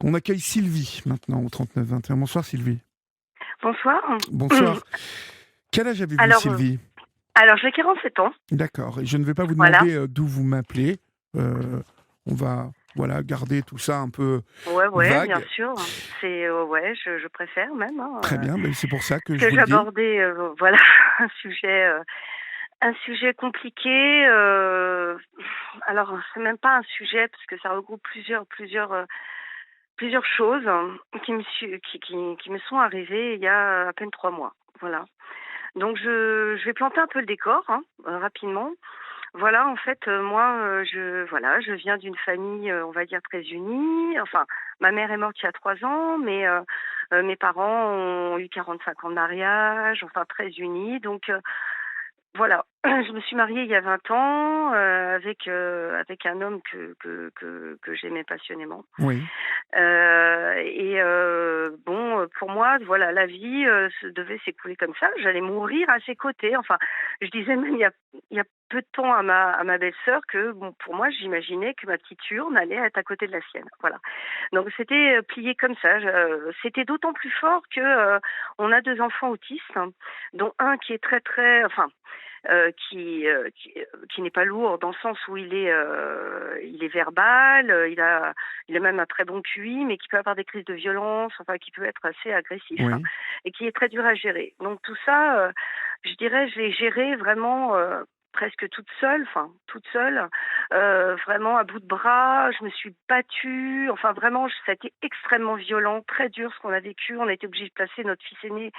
On accueille Sylvie maintenant au 39 21. Bonsoir Sylvie. Bonsoir. Bonsoir. Quel âge avez-vous Alors, Sylvie? alors j'ai 47 ans. D'accord. Et je ne vais pas vous Voilà. demander d'où vous m'appelez. On va garder tout ça un peu Ouais, bien vague. sûr. C'est ouais, je préfère même. Très bien, mais c'est pour ça que Parce je que vous le dis. j'abordais, voilà, un sujet compliqué. Alors, c'est même pas un sujet parce que ça regroupe plusieurs choses qui me sont arrivées il y a à peine 3 mois. Voilà. Donc, je vais planter un peu le décor, rapidement. Voilà, en fait, moi, je viens d'une famille, on va dire très unie. Enfin, ma mère est morte il y a 3 ans, mais mes parents ont eu 45 ans de mariage, enfin très unis. Donc voilà, je me suis mariée il y a 20 ans, avec un homme que j'aimais passionnément. Oui. Bon, pour moi, voilà, la vie, se devait s'écouler comme ça. J'allais mourir à ses côtés. Enfin, je disais même il y a peu de temps à ma belle-sœur que, bon, pour moi, j'imaginais que ma petite urne allait être à côté de la sienne. Voilà. Donc c'était, plié comme ça. C'était d'autant plus fort que, on a 2 enfants autistes, hein, dont un qui est très, très enfin, qui n'est pas lourd dans le sens où il est verbal, il a même un très bon QI, mais qui peut avoir des crises de violence, enfin qui peut être assez agressif, hein, Oui. et qui est très dur à gérer. Donc tout ça, je dirais, je l'ai géré vraiment, presque toute seule, vraiment à bout de bras. Je me suis battue, enfin vraiment, ça a été extrêmement violent, très dur ce qu'on a vécu. On a été obligé de placer notre fils aîné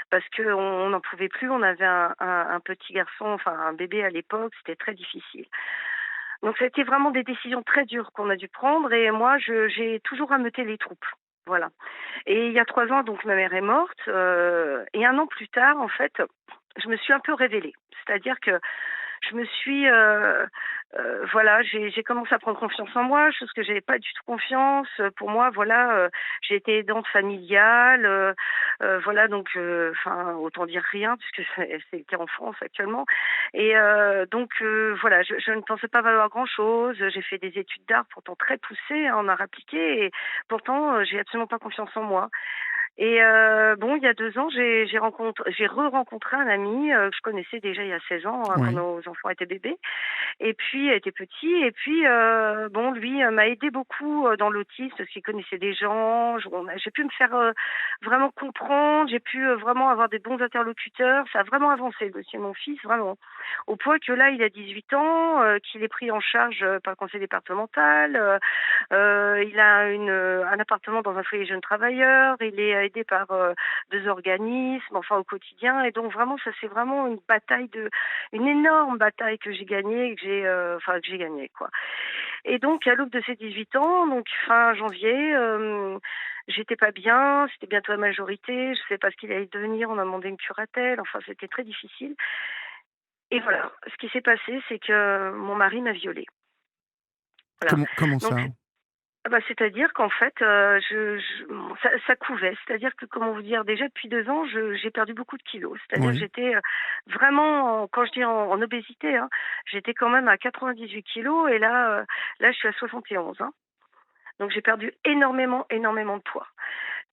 parce qu'on n'en pouvait plus. On avait un petit garçon, enfin un bébé à l'époque, c'était très difficile. Donc ça a été vraiment des décisions très dures qu'on a dû prendre et moi j'ai toujours rameuté les troupes. Voilà. Et il y a 3 ans, donc ma mère est morte, et un an plus tard, en fait, je me suis un peu révélée. C'est-à-dire que je me suis, voilà, j'ai commencé à prendre confiance en moi, chose que j'avais pas du tout confiance. Pour moi, voilà, j'ai été aidante familiale, voilà, donc, enfin, autant dire rien puisque c'est le cas en France actuellement. Et donc, voilà, je ne pensais pas valoir grand-chose. J'ai fait des études d'art pourtant très poussées, hein, en art appliqué, et pourtant, j'ai absolument pas confiance en moi. Et bon, il y a 2 ans, j'ai re-rencontré un ami, que je connaissais déjà il y a 16 ans, hein, quand Oui. nos enfants étaient bébés. Et puis, était petit. Et puis, bon, lui, m'a aidé beaucoup, dans l'autisme parce qu'il connaissait des gens. J'ai pu me faire, vraiment comprendre. J'ai pu, vraiment avoir des bons interlocuteurs. Ça a vraiment avancé, le dossier de mon fils, vraiment. Au point que là, il a 18 ans, qu'il est pris en charge, par le conseil départemental. Il a un appartement dans un foyer jeunes travailleurs. Il est aidé par, 2 organismes, enfin, au quotidien. Et donc, vraiment, ça, c'est vraiment une énorme bataille que j'ai gagnée, que j'ai gagnée, quoi. Et donc, à l'aube de ces 18 ans, donc fin janvier, j'étais pas bien, c'était bientôt la majorité, je sais pas ce qu'il allait devenir, on m'a demandé une curatelle, enfin, c'était très difficile. Et voilà, ce qui s'est passé, c'est que mon mari m'a violée. Voilà. Comment Donc, ça? c'est-à-dire qu'en fait, ça couvait. C'est-à-dire que, comment vous dire, déjà depuis 2 ans, j'ai perdu beaucoup de kilos. C'est-à-dire que Oui. j'étais, vraiment, quand je dis en obésité, hein, j'étais quand même à 98 kilos et là, je suis à 71, hein. Donc j'ai perdu énormément, énormément de poids.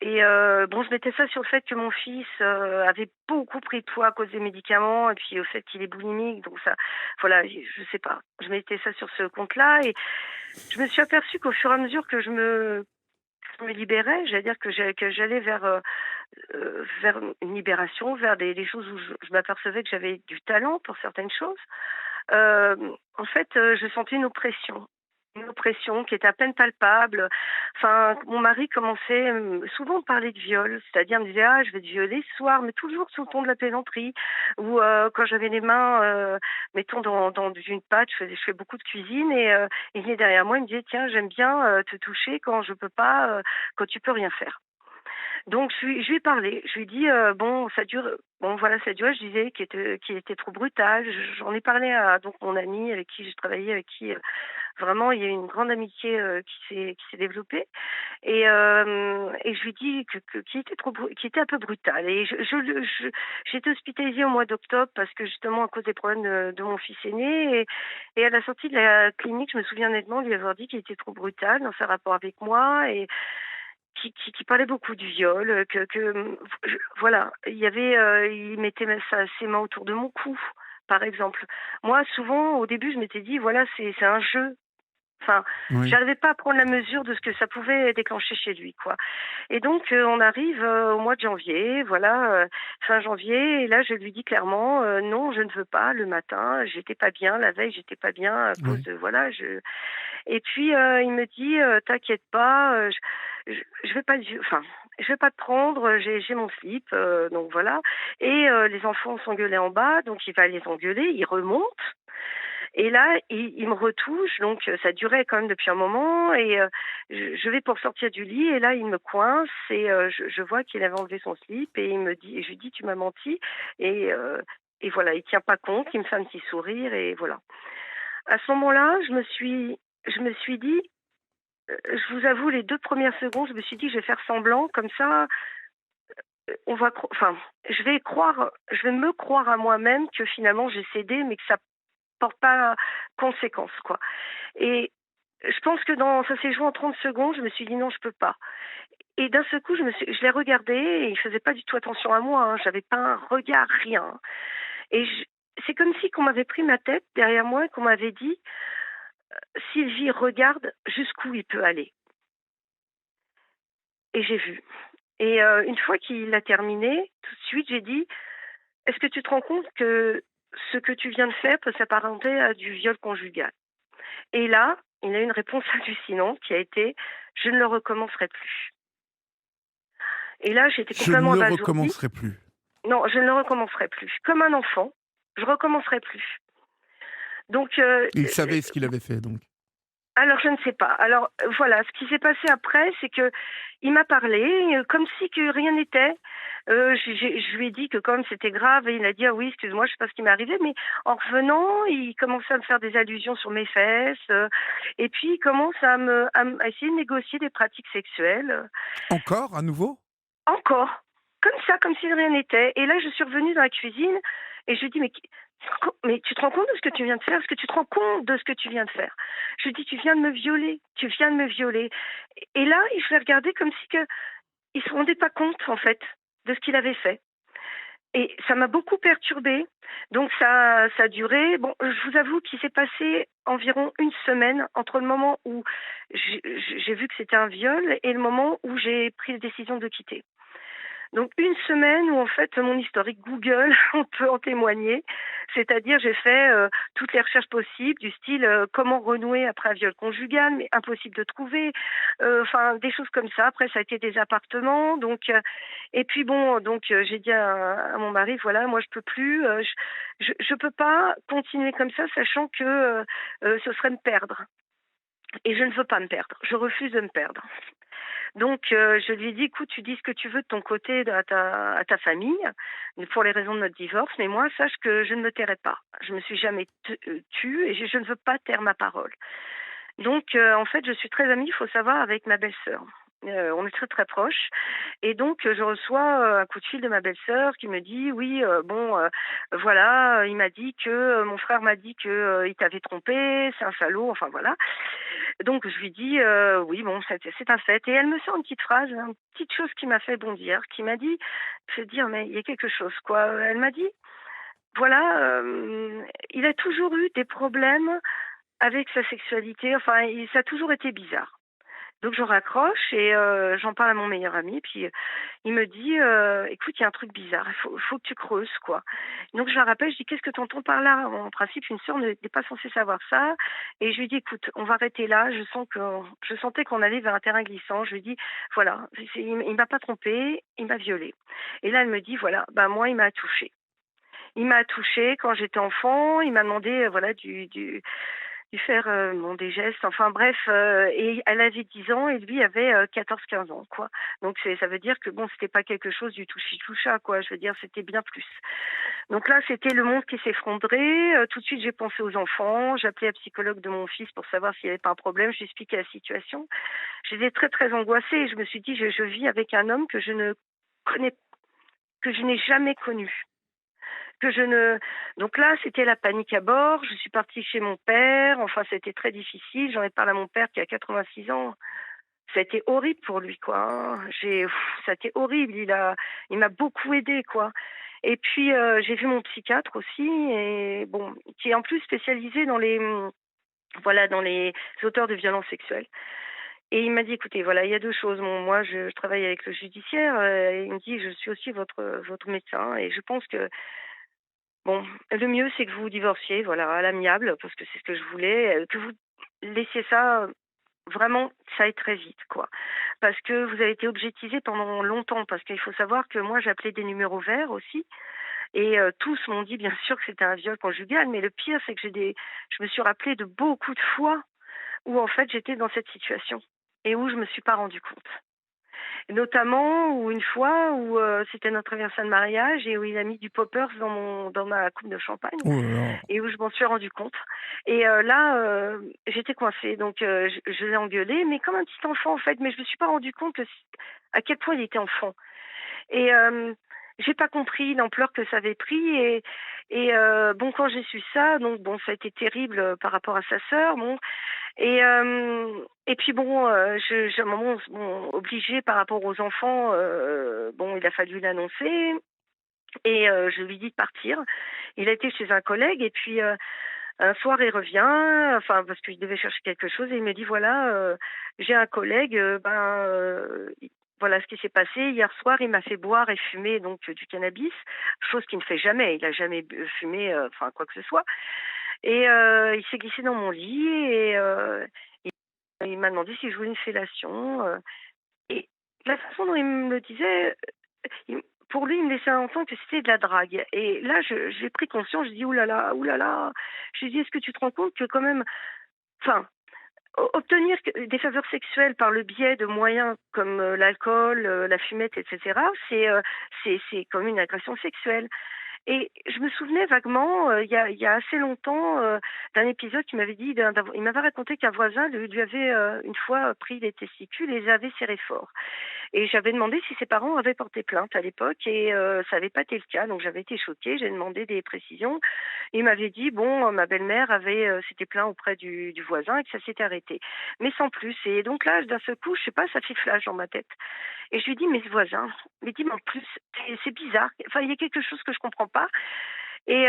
Et bon, je mettais ça sur le fait que mon fils, avait beaucoup pris de poids à cause des médicaments et puis au fait qu'il est boulimique, donc ça, voilà, je sais pas. Je mettais ça sur ce compte-là et je me suis aperçue qu'au fur et à mesure que je me libérais, j'allais dire que j'allais vers une libération, vers des choses où je m'apercevais que j'avais du talent pour certaines choses. En fait, je sentais une oppression qui était à peine palpable. Enfin, mon mari commençait, souvent à parler de viol, c'est-à-dire me disait: «Ah, je vais te violer ce soir», mais toujours sous le ton de la plaisanterie. Ou quand j'avais les mains, mettons dans une pâte, je fais beaucoup de cuisine et il venait derrière moi, il me disait: «Tiens, j'aime bien, te toucher quand je peux pas, quand tu peux rien faire». Donc je lui ai parlé, je lui ai dit, bon ça dure bon voilà ça durait, je disais qu'il était trop brutal. J'en ai parlé à donc mon ami avec qui j'ai travaillé, avec qui, vraiment il y a eu une grande amitié, qui s'est développée et je lui ai dit qu'il était un peu brutal et j'ai été hospitalisée au mois d'octobre parce que justement à cause des problèmes de mon fils aîné et à la sortie de la clinique, je me souviens nettement lui avoir dit qu'il était trop brutal dans ses rapports avec moi qui parlait beaucoup du viol, voilà, il mettait ses mains autour de mon cou, par exemple. Moi, souvent, au début, je m'étais dit, voilà, c'est un jeu. Enfin, Oui. j'arrivais pas à prendre la mesure de ce que ça pouvait déclencher chez lui, quoi. Et donc, on arrive au mois de janvier, voilà, fin janvier, et là, je lui dis clairement, non, je ne veux pas. Le matin, j'étais pas bien. La veille, j'étais pas bien à cause Oui. de, voilà, Et puis, il me dit, t'inquiète pas, je vais pas, enfin, je vais pas te prendre. J'ai mon slip, donc voilà. Et les enfants s'engueulaient en bas, donc il va les engueuler. Il remonte. Et là, il me retouche, donc ça durait quand même depuis un moment. Et je vais pour sortir du lit, et là, il me coince, et je vois qu'il avait enlevé son slip, et il me dit, et je lui dis, tu m'as menti. Et, euh, et voilà, il tient pas compte, il me fait un petit sourire, et voilà. À ce moment-là, je me suis dit, je vous avoue, les 2 premières secondes, je me suis dit: «Je vais faire semblant, comme ça, on va enfin, je vais me croire à moi-même que finalement j'ai cédé, mais que ça porte pas conséquence, quoi». Et je pense que ça s'est joué en 30 secondes. Je me suis dit: «Non, je peux pas». Et d'un seul coup, je l'ai regardé, et il faisait pas du tout attention à moi, hein. J'avais pas un regard, rien. Et c'est comme si qu'on m'avait pris ma tête derrière moi, et qu'on m'avait dit: «Sylvie, regarde jusqu'où il peut aller». Et j'ai vu. Et une fois qu'il a terminé, tout de suite, j'ai dit: «Est-ce que tu te rends compte que ce que tu viens de faire peut s'apparenter à du viol conjugal?» Et là, il a eu une réponse hallucinante qui a été: «Je ne le recommencerai plus». Et là, j'étais Je ne complètement le abasourdie. recommencerai plus. Non, je ne le recommencerai plus. Comme un enfant, je recommencerai plus. Donc Il savait ce qu'il avait fait, donc. alors je ne sais pas. Alors voilà, ce qui s'est passé après, c'est que il m'a parlé, comme si que rien n'était. Je lui ai dit que comme c'était grave, et il a dit: «Ah oui, excuse-moi, je sais pas ce qui m'est arrivé», mais en revenant, il commençait à me faire des allusions sur mes fesses, et puis il commence à essayer de négocier des pratiques sexuelles, Encore, à nouveau? encore, comme ça, comme si de rien n'était. Et là, je suis revenue dans la cuisine, et je lui dis: mais tu te rends compte de ce que tu viens de faire? Est-ce que tu te rends compte de ce que tu viens de faire?» Je lui dis: «Tu viens de me violer, tu viens de me violer». Et là, je l'ai regardé comme si que il se rendait pas compte, en fait, de ce qu'il avait fait. Et ça m'a beaucoup perturbée. Donc ça a duré. Bon, je vous avoue qu'il s'est passé environ une semaine entre le moment où j'ai vu que c'était un viol, et le moment où j'ai pris la décision de quitter. Donc une semaine où en fait mon historique Google, on peut en témoigner. C'est-à-dire j'ai fait toutes les recherches possibles du style comment renouer après un viol conjugal, mais impossible de trouver. Enfin des choses comme ça. Après ça a été des appartements. Donc et puis bon, donc j'ai dit à mon mari, voilà, moi je peux plus, je peux pas continuer comme ça, sachant que ce serait me perdre. Et je ne veux pas me perdre. Je refuse de me perdre. Donc, je lui ai dit: «Écoute, tu dis ce que tu veux de ton côté à ta famille, pour les raisons de notre divorce, mais moi, sache que je ne me tairai pas. Je me suis jamais tue, et je ne veux pas taire ma parole». Donc, en fait, je suis très amie, il faut savoir, avec ma belle-sœur. On est très, très proches, et donc je reçois, un coup de fil de ma belle-sœur qui me dit: «Oui, bon, voilà, il m'a dit que, mon frère m'a dit que, il t'avait trompé, c'est un salaud», enfin voilà. Donc je lui dis: «Oui, bon, c'est un fait», et elle me sort une petite phrase, une petite chose qui m'a fait bondir, qui m'a dit, je veux dire: «Mais il y a quelque chose, quoi». Elle m'a dit: «Voilà, il a toujours eu des problèmes avec sa sexualité, enfin, ça a toujours été bizarre». Donc je raccroche, et j'en parle à mon meilleur ami, puis il me dit: «Écoute, il y a un truc bizarre, il faut que tu creuses, quoi». Donc je la rappelle, je dis: «Qu'est-ce que tu entends par là? En principe, une sœur n'est pas censée savoir ça». Et je lui dis: «Écoute, on va arrêter là, je sentais qu'on allait vers un terrain glissant». Je lui dis: «Voilà, il m'a pas trompée, il m'a violée». Et là, elle me dit: «Voilà, bah moi, il m'a touchée. Il m'a touchée quand j'étais enfant, il m'a demandé, voilà, du faire, bon, des gestes, enfin bref, et elle avait 10 ans, et lui avait 14-15 ans, quoi. Donc ça veut dire que bon, c'était pas quelque chose du touchi-toucha, quoi. Je veux dire, c'était bien plus». Donc là, c'était le monde qui s'effondrait. Tout de suite, j'ai pensé aux enfants. J'ai appelé la psychologue de mon fils pour savoir s'il n'y avait pas un problème. Je lui ai expliqué la situation. J'étais très, très angoissée. Je me suis dit: «Je vis avec un homme que je ne connais que je n'ai jamais connu». Que je ne Donc là, c'était la panique à bord. Je suis partie chez mon père. Enfin, c'était très difficile. J'en ai parlé à mon père qui a 86 ans. Ça a été horrible pour lui, quoi, hein. Ça a été horrible. Il m'a beaucoup aidée, quoi. Et puis, j'ai vu mon psychiatre aussi et bon, qui est en plus spécialisé dans voilà, dans les auteurs de violences sexuelles. Et il m'a dit: «Écoutez, voilà, il y a 2 choses. Bon, moi, je travaille avec le judiciaire, il me dit: «Je suis aussi votre médecin et je pense que, bon, le mieux, c'est que vous divorciez, voilà, à l'amiable, parce que c'est ce que je voulais, que vous laissiez ça, vraiment, que ça aille très vite, quoi. Parce que vous avez été objetisé pendant longtemps, parce qu'il faut savoir que moi, j'appelais des numéros verts aussi et tous m'ont dit, bien sûr, que c'était un viol conjugal, mais le pire, c'est que je me suis rappelée de beaucoup de fois où, en fait, j'étais dans cette situation et où je me suis pas rendu compte. Notamment où une fois où, c'était notre anniversaire de mariage et où il a mis du poppers dans ma coupe de champagne Oh là là. et où je m'en suis rendu compte et là, j'étais coincée donc je l'ai engueulé, mais comme un petit enfant, en fait, mais je me suis pas rendu compte à quel point il était enfant et j'ai pas compris l'ampleur que ça avait pris bon, quand j'ai su ça, donc bon, ça a été terrible, par rapport à sa sœur, bon et puis bon, à un moment, bon, obligée par rapport aux enfants, bon, il a fallu l'annoncer et je lui dis de partir. Il a été chez un collègue et puis, un soir, il revient, enfin, parce qu'il devait chercher quelque chose et il me dit: «Voilà, j'ai un collègue, voilà ce qui s'est passé. Hier soir, il m'a fait boire et fumer donc du cannabis», chose qu'il ne fait jamais. Il a jamais fumé, enfin, quoi que ce soit et il s'est glissé dans mon lit et il m'a demandé si je voulais une fellation, et la façon dont il me le disait, il pour lui, il me laissait entendre que c'était de la drague et là, j'ai pris conscience, je dis: «Ouh là là, ouh là là». Je lui dis: «Est-ce que tu te rends compte que quand même, enfin, obtenir des faveurs sexuelles par le biais de moyens comme, l'alcool, la fumette et cetera, c'est comme une agression sexuelle». Et je me souvenais vaguement, il y a assez longtemps, d'un épisode qui m'avait dit il m'avait raconté qu'un voisin lui avait, une fois, pris les testicules et les avait serrés fort. Et j'avais demandé si ses parents avaient porté plainte à l'époque et ça n'avait pas été le cas, donc j'avais été choquée. J'ai demandé des précisions. Il m'avait dit, bon, ma belle-mère avait s'était plaint auprès du voisin et que ça s'était arrêté, mais sans plus. Et donc là, d'un seul coup, je sais pas, ça fait flash dans ma tête. Et je lui dis: «Mais ce voisin», mais dis-moi en plus, c'est bizarre. Enfin, il y a quelque chose que je comprends pas et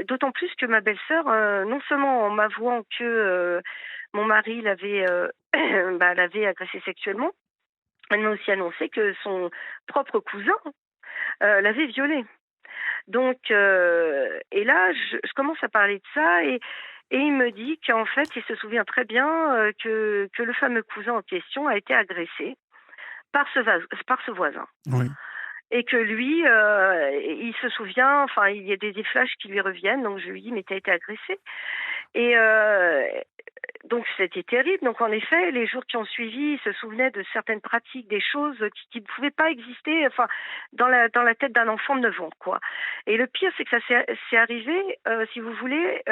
d'autant plus que ma belle-sœur, non seulement en m'avouant que, mon mari l'avait agressée sexuellement, elle m'a aussi annoncé que son propre cousin, l'avait violée. Donc et là, je commence à parler de ça et il me dit qu'en fait, il se souvient très bien, que le fameux cousin en question a été agressé par ce voisin Oui. et que lui, il se souvient, enfin, il y a des flashs qui lui reviennent, donc je lui dis: «Mais tu as été agressé?» et donc c'était terrible. Donc en effet, les jours qui ont suivi, il se souvenait de certaines pratiques, des choses qui ne pouvaient pas exister, enfin, dans la tête d'un enfant de 9 ans, quoi. Et le pire, c'est que ça c'est arrivé, si vous voulez,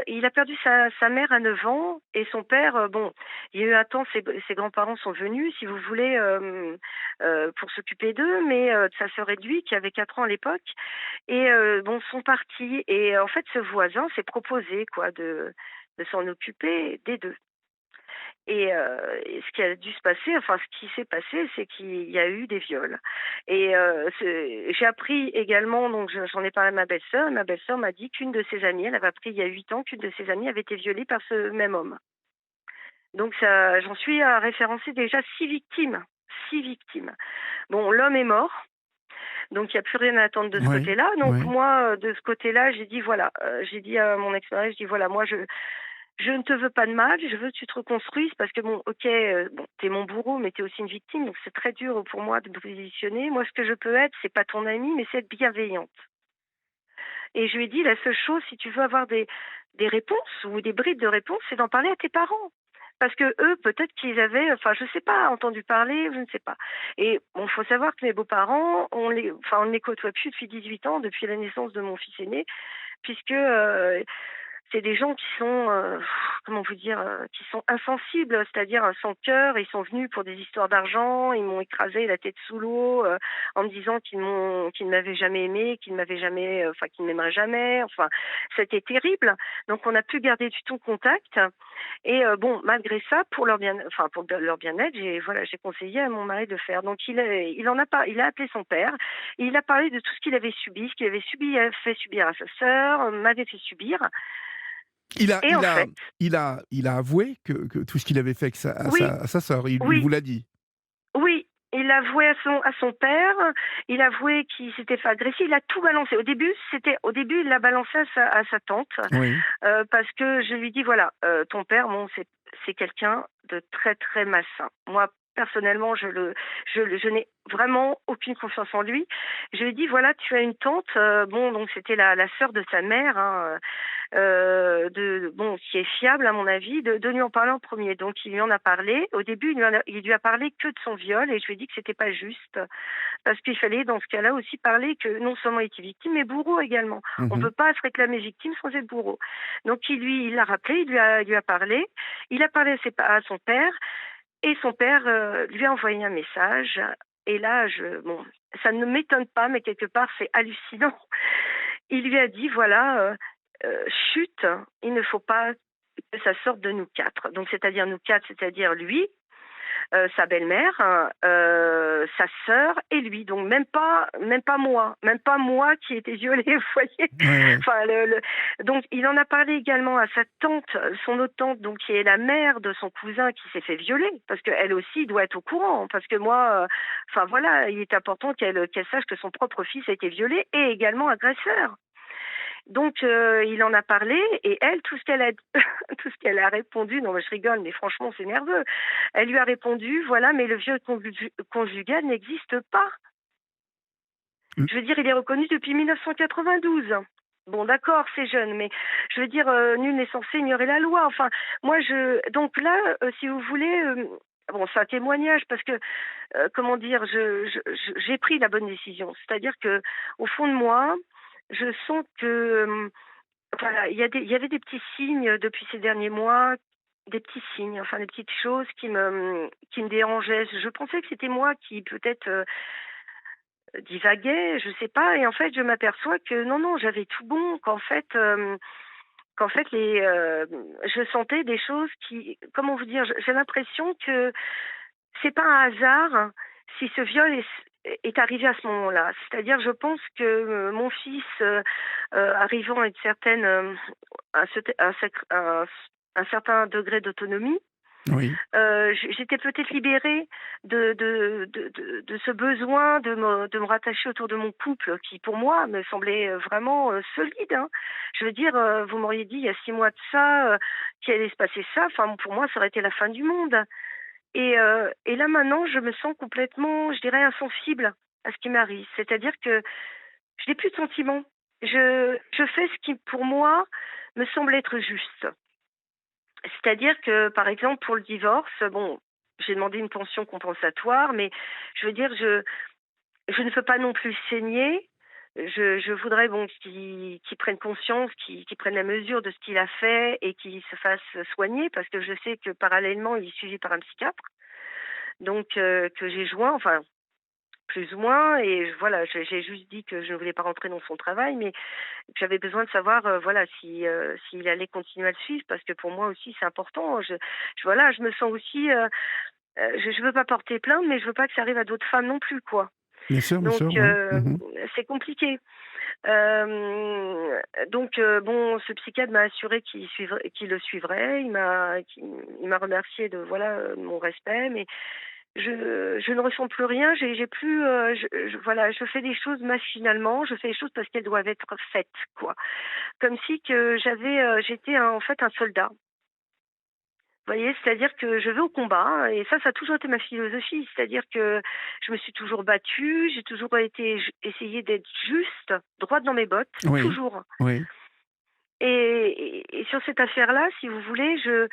il a perdu sa mère à 9 ans et son père, bon, il y a eu un temps, ses grands-parents sont venus, si vous voulez, pour s'occuper d'eux, mais de sa sœur et de lui, qui avait 4 ans à l'époque et bon, sont partis et en fait, ce voisin s'est proposé, quoi, de s'en occuper des 2 et ce qui a dû se passer, enfin ce qui s'est passé, c'est qu'il y a eu des viols et j'ai appris également, donc j'en ai parlé à ma belle-sœur m'a dit qu'une de ses amies, elle avait appris il y a 8 ans qu'une de ses amies avait été violée par ce même homme. Donc ça j'en suis à référencer déjà 6 victimes, 6 victimes. Bon, l'homme est mort, donc il y a plus rien à attendre de ce Oui. côté-là. Donc Oui. moi, de ce côté-là, j'ai dit voilà, j'ai dit à mon ex-mari, je dis: «Voilà, moi je ne te veux pas de mal, je veux que tu te reconstruises parce que bon, OK, bon, tu mon bourreau, mais t'es aussi une victime, donc c'est très dur pour moi de me positionner. Moi, ce que je peux être, c'est pas ton amie, mais c'est être bienveillante». Et je lui ai dit: «La seule chose, si tu veux avoir des réponses ou des bribes de réponses, c'est d'en parler à tes parents». Parce que eux, peut-être qu'ils avaient, enfin, je sais pas, entendu parler, je ne sais pas. Et bon, faut savoir que mes beaux-parents, on ne les côtoie plus depuis 18 ans, depuis la naissance de mon fils aîné, puisque, c'est des gens qui sont, comment vous dire? Qui sont insensibles, c'est-à-dire, sans cœur. Ils sont venus pour des histoires d'argent, ils m'ont écrasé la tête sous l'eau, en me disant qu'ils ne m'avaient jamais aimée, qu'ils ne m'avaient jamais, enfin qu'ils ne m'aimeraient jamais, enfin, c'était terrible. Donc on n'a plus gardé du tout contact Et bon, malgré ça, pour leur leur bien-être, j'ai conseillé à mon mari de faire. Donc il a appelé son père, il a parlé de tout ce qu'il avait subi, ce qu'il avait subi, fait subir à sa sœur, m'avait fait subir. Il a Et en il a fait, il a avoué que tout ce qu'il avait fait avec oui, sa sœur, il oui, vous l'a dit? oui, il a avoué à son père, il a avoué qu'il s'était fait agresser, il a tout balancé. Au début, il l'a balancé à sa tante, Oui. parce que je lui dis voilà, ton père, bon, c'est quelqu'un de très très malsain. Moi, personnellement, je n'ai vraiment aucune confiance en lui. Je lui dis voilà, tu as une tante, bon, donc c'était la sœur de sa mère, hein, bon, qui est fiable à mon avis, de lui en parler en premier. Donc il lui en a parlé. Au début, il lui a parlé que de son viol et je lui ai dit que c'était pas juste parce qu'il fallait dans ce cas-là aussi parler que non seulement il était victime mais bourreau également. On Mmh. peut pas se réclamer victime sans être bourreau. Donc il l'a rappelé, il lui a parlé. Il a parlé à son père et son père lui a envoyé un message. Et là, bon, ça ne m'étonne pas, mais quelque part, c'est hallucinant. Il lui a dit, voilà, chut, il ne faut pas que ça sorte de nous quatre. Donc, c'est-à-dire nous quatre, c'est-à-dire lui, sa belle-mère, sa sœur et lui. Donc même pas moi qui ai été violée, vous voyez. Ouais, ouais. Enfin, donc il en a parlé également à sa tante, son autre tante, donc qui est la mère de son cousin qui s'est fait violer, parce qu'elle aussi doit être au courant, parce que moi, enfin voilà, il est important qu'elle sache que son propre fils a été violé et également agresseur. Donc il en a parlé et elle, tout ce qu'elle a tout ce qu'elle a répondu, non mais je rigole, mais franchement c'est nerveux. Elle lui a répondu, voilà, mais le viol conjugal n'existe pas. Mmh. Je veux dire, il est reconnu depuis 1992. Bon, d'accord, c'est jeune, mais je veux dire, nul n'est censé ignorer la loi. Enfin, donc là, si vous voulez, bon, c'est un témoignage parce que, comment dire, j'ai pris la bonne décision. C'est-à-dire que, au fond de moi, je sens que, voilà, il y avait des petits signes depuis ces derniers mois, des petits signes, enfin des petites choses qui me dérangeaient. Je pensais que c'était moi qui peut-être divaguais, je sais pas, et en fait je m'aperçois que non, non, j'avais tout bon, qu'en fait je sentais des choses qui, comment vous dire, j'ai l'impression que c'est pas un hasard si ce viol est arrivé à ce moment-là. C'est-à-dire, je pense que mon fils, arrivant à une certaine, un certain degré d'autonomie, Oui. j'étais peut-être libérée de ce besoin de me rattacher autour de mon couple qui, pour moi, me semblait vraiment solide, hein. Je veux dire, vous m'auriez dit il y a 6 mois de ça qu'il allait se passer ça. Enfin, pour moi, ça aurait été la fin du monde. Et là, maintenant, je me sens complètement, je dirais, insensible à ce qui m'arrive. C'est-à-dire que je n'ai plus de sentiments. Je fais ce qui, pour moi, me semble être juste. C'est-à-dire que, par exemple, pour le divorce, bon, j'ai demandé une pension compensatoire, mais je veux dire, je ne veux pas non plus saigner. Je voudrais bon qu'il prenne conscience, qu'il prenne la mesure de ce qu'il a fait et qu'il se fasse soigner, parce que je sais que parallèlement, il est suivi par un psychiatre, donc que j'ai joint, enfin plus ou moins, et voilà, j'ai juste dit que je ne voulais pas rentrer dans son travail, mais j'avais besoin de savoir, voilà, si s'il allait continuer à le suivre, parce que pour moi aussi c'est important. Voilà, je me sens aussi, je veux pas porter plainte, mais je veux pas que ça arrive à d'autres femmes non plus, quoi. Bien Donc sûr, ouais. Mmh. c'est compliqué. Donc bon, ce psychiatre m'a assuré qu'il le suivrait. Il m'a remercié de voilà, mon respect, mais je ne ressens plus rien. J'ai plus, voilà, je fais des choses machinalement. Je fais des choses parce qu'elles doivent être faites, quoi. Comme si que j'étais en fait un soldat. Vous voyez, c'est-à-dire que je vais au combat et ça a toujours été ma philosophie. C'est-à-dire que je me suis toujours battue, j'ai toujours essayé d'être juste, droite dans mes bottes, Oui, toujours. oui. Et sur cette affaire-là, si vous voulez, je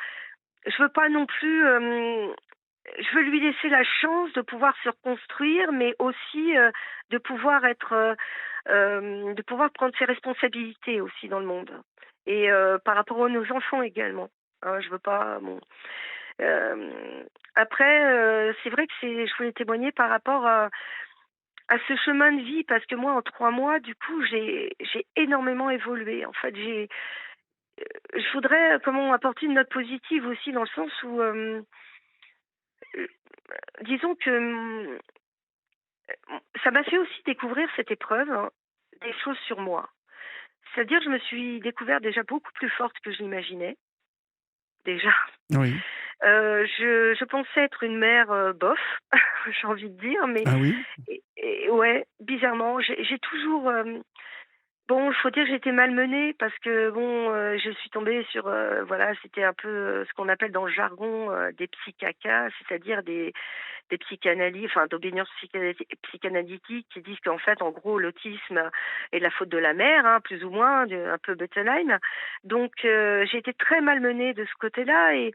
veux pas non plus. Je veux lui laisser la chance de pouvoir se reconstruire, mais aussi de pouvoir prendre ses responsabilités aussi dans le monde. Et par rapport à nos enfants également. Hein, je veux pas. Bon. Après, c'est vrai que je voulais témoigner par rapport à ce chemin de vie, parce que moi, en 3 mois, du coup, j'ai énormément évolué. En fait, je voudrais, comment, apporter une note positive aussi dans le sens où, disons que, ça m'a fait aussi découvrir cette épreuve, hein, des choses sur moi. C'est-à-dire, je me suis découverte déjà beaucoup plus forte que je l'imaginais, déjà. Oui. Je pensais être une mère, bof, j'ai envie de dire, mais Ah oui? et ouais, bizarrement, j'ai toujours, bon, il faut dire que j'ai été malmenée parce que bon, je suis tombée sur, voilà, c'était un peu, ce qu'on appelle dans le jargon, des psy-caca, c'est-à-dire des psychanalystes, enfin d'opinions psychanalytiques qui disent qu'en fait, en gros, l'autisme est de la faute de la mère, hein, plus ou moins, un peu Bettelheim. Donc, j'ai été très malmenée de ce côté-là et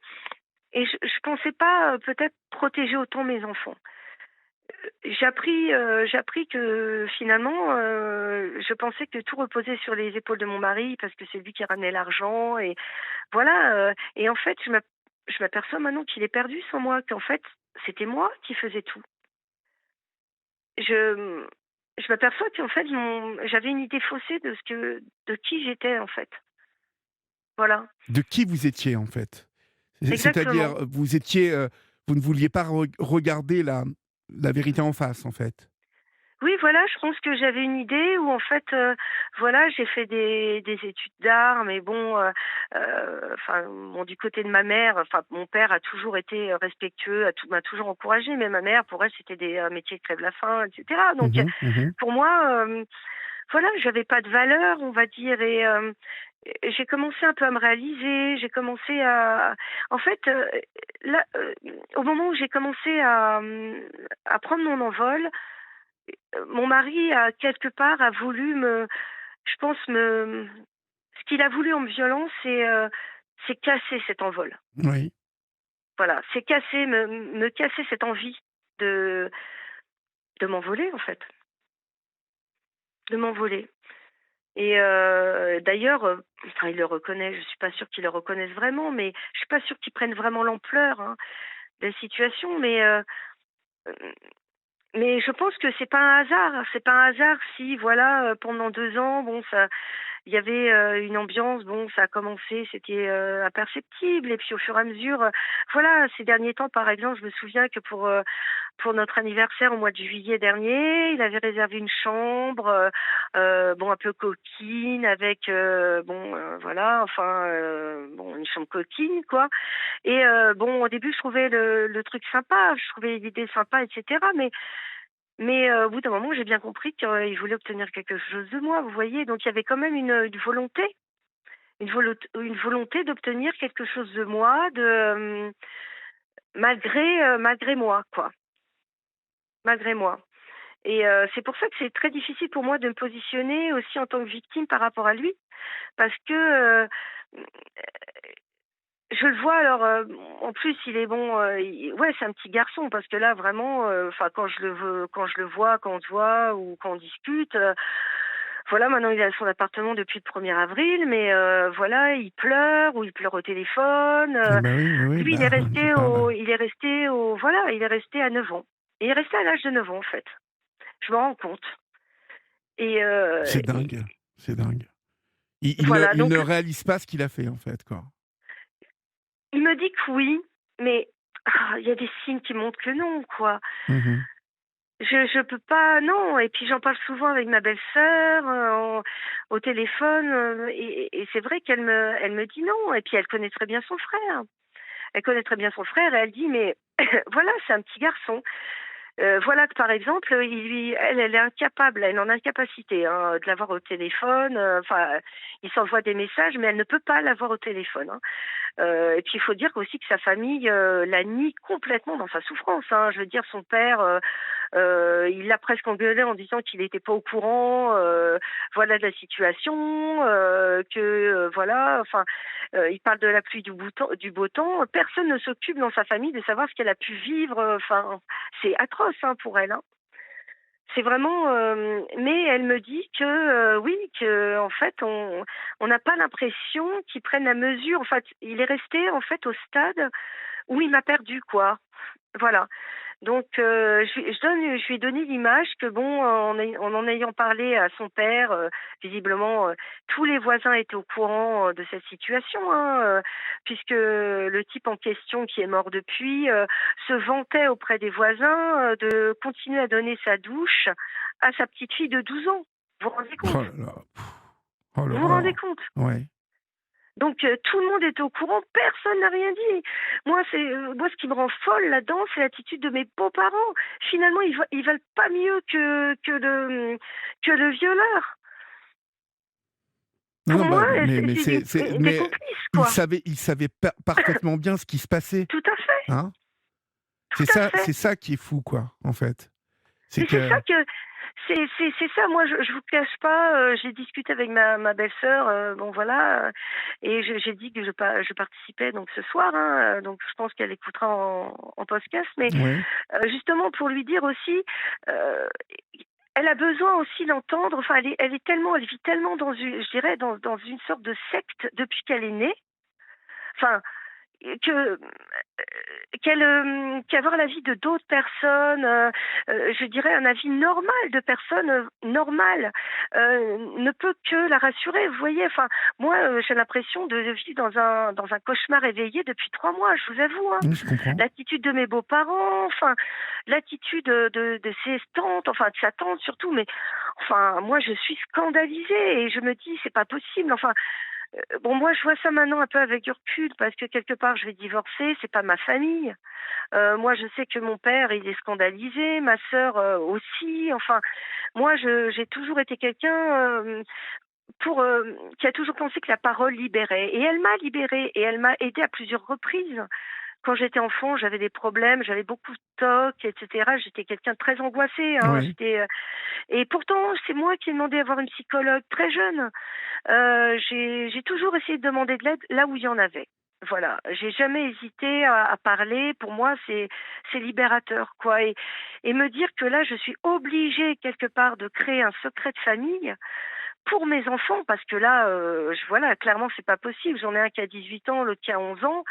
je pensais pas, peut-être protéger autant mes enfants. J'ai appris que finalement, je pensais que tout reposait sur les épaules de mon mari parce que c'est lui qui ramenait l'argent et voilà, et en fait, je m'aperçois maintenant qu'il est perdu sans moi, qu'en fait, c'était moi qui faisais tout. Je, je m'aperçois qu'en fait, j'avais une idée faussée de qui j'étais, en fait. Voilà, De qui vous étiez, en fait? C'est-à-dire, exactement. vous ne vouliez pas regarder la vérité en face, en fait? Oui, voilà, je pense que j'avais une idée où en fait, voilà, j'ai fait des études d'art, mais bon, enfin, bon, du côté de ma mère, enfin, mon père a toujours été respectueux, m'a toujours encouragé, mais ma mère, pour elle, c'était des métiers qui crèvent la faim, etc. Donc, Mmh mh. pour moi, voilà, j'avais pas de valeur, on va dire, et j'ai commencé un peu à me réaliser. J'ai commencé à, en fait, là, au moment où j'ai commencé à prendre mon envol. Mon mari a quelque part a voulu je pense ce qu'il a voulu en me violant, c'est casser cet envol. Oui. Voilà, c'est casser, me casser cette envie de m'envoler en fait, de m'envoler. Et d'ailleurs, enfin, il le reconnaît. Je suis pas sûre qu'il le reconnaisse vraiment, mais je suis pas sûre qu'il prenne vraiment l'ampleur, hein, de la situation. Mais je pense que c'est pas un hasard. C'est pas un hasard si, voilà, pendant 2 ans, bon, ça. Il y avait, une ambiance, bon, ça a commencé, c'était, imperceptible et puis au fur et à mesure, voilà, ces derniers temps, par exemple, je me souviens que pour notre anniversaire au mois de juillet dernier, il avait réservé une chambre, bon, un peu coquine avec, bon, voilà, enfin, bon, une chambre coquine, quoi. Et bon, au début, je trouvais le truc sympa, je trouvais l'idée sympa et cetera, mais au bout d'un moment, j'ai bien compris qu'il voulait obtenir quelque chose de moi, vous voyez? Donc il y avait quand même une volonté, une volonté d'obtenir quelque chose de moi, malgré moi, quoi, malgré moi. Et c'est pour ça que c'est très difficile pour moi de me positionner aussi en tant que victime par rapport à lui parce que, je le vois alors, en plus il est bon, ouais, c'est un petit garçon parce que là vraiment, enfin quand je le vois, quand on se voit ou quand on discute, voilà, maintenant il est à son appartement depuis le 1er avril, mais voilà, il pleure ou il pleure au téléphone, Eh bah, oui, oui, oui, lui bah, je parle. il est resté à 9 ans. Il est resté à l'âge de 9 ans en fait. Je me rends compte et C'est dingue, c'est dingue. voilà Il ne donc réalise pas ce qu'il a fait, en fait, quoi. il me dit que oui, mais il y a des signes qui montrent que non, quoi. Mmh mh. Je peux pas, non. Et puis j'en parle souvent avec ma belle-sœur, au téléphone, et c'est vrai elle me dit non. Et puis elle connaît très bien son frère. Elle connaît très bien son frère et elle dit: «Mais voilà, c'est un petit garçon». Voilà que par exemple, elle est incapable, elle est en incapacité, hein, de l'avoir au téléphone, enfin, il s'envoie des messages, mais elle ne peut pas l'avoir au téléphone, hein. Et puis il faut dire aussi que sa famille, la nie complètement dans sa souffrance, hein. Je veux dire son père, il l'a presque engueulé en disant qu'il n'était pas au courant, voilà, de la situation, que, voilà, enfin, il parle de la pluie, du beau temps. Personne ne s'occupe dans sa famille de savoir ce qu'elle a pu vivre, enfin, c'est atroce, hein, pour elle, hein. C'est vraiment, mais elle me dit que, oui, que en fait on n'a pas l'impression qu'il prenne la mesure. En fait, il est resté en fait au stade où il m'a perdue, quoi. Voilà. Donc, je lui ai donné l'image que bon, en ayant parlé à son père, visiblement, tous les voisins étaient au courant, de cette situation, hein, puisque le type en question qui est mort depuis, se vantait auprès des voisins, de continuer à donner sa douche à sa petite fille de 12 ans. Vous vous rendez compte? Oh là là. Oh Vous vous rendez l'horreur. compte? Ouais. Donc tout le monde est au courant, personne n'a rien dit. Moi ce qui me rend folle là-dedans, c'est l'attitude de mes beaux-parents. Finalement, ils valent pas mieux que le violeur. Non, Pour non, moi, bah, mais c'est des complices, il quoi. savait, parfaitement bien ce qui se passait, Tout à fait, hein. tout à fait. C'est ça qui est fou, quoi, en fait. C'est Mais c'est que ça que c'est ça. Moi, je vous cache pas. J'ai discuté avec ma belle-sœur. Bon voilà, et j'ai dit que je participais donc ce soir. Hein, donc je pense qu'elle écoutera en podcast. Mais ouais, justement pour lui dire aussi, euh, elle a besoin aussi d'entendre. Enfin, elle vit tellement dans une, je dirais, dans une sorte de secte depuis qu'elle est née. Enfin, que qu'avoir l'avis de d'autres personnes, je dirais un avis normal de personnes normales, ne peut que la rassurer. Vous voyez, enfin, moi, j'ai l'impression de vivre dans un cauchemar éveillé depuis 3 mois. Je vous avoue, hein. oui, je comprends. L'attitude de mes beaux-parents, enfin, l'attitude de ses tantes, enfin de sa tante surtout, mais enfin, moi, je suis scandalisée et je me dis, c'est pas possible. Enfin, bon, moi, je vois ça maintenant un peu avec du recul parce que quelque part, je vais divorcer, c'est pas ma famille. Moi, je sais que mon père, il est scandalisé, ma sœur aussi. Enfin, moi, j'ai toujours été quelqu'un qui a toujours pensé que la parole libérait. Et elle m'a libérée et elle m'a aidée à plusieurs reprises. Quand j'étais enfant, j'avais des problèmes, j'avais beaucoup de tocs, etc. J'étais quelqu'un de très angoissé, hein. Oui. Et pourtant, c'est moi qui ai demandé à voir une psychologue très jeune. J'ai toujours essayé de demander de l'aide là où il y en avait. Voilà, j'ai jamais hésité à parler. Pour moi, c'est libérateur, quoi. Et me dire que là, je suis obligée quelque part de créer un secret de famille pour mes enfants, parce que là, voilà, clairement, c'est pas possible. J'en ai un qui a 18 ans, l'autre qui a 11 ans.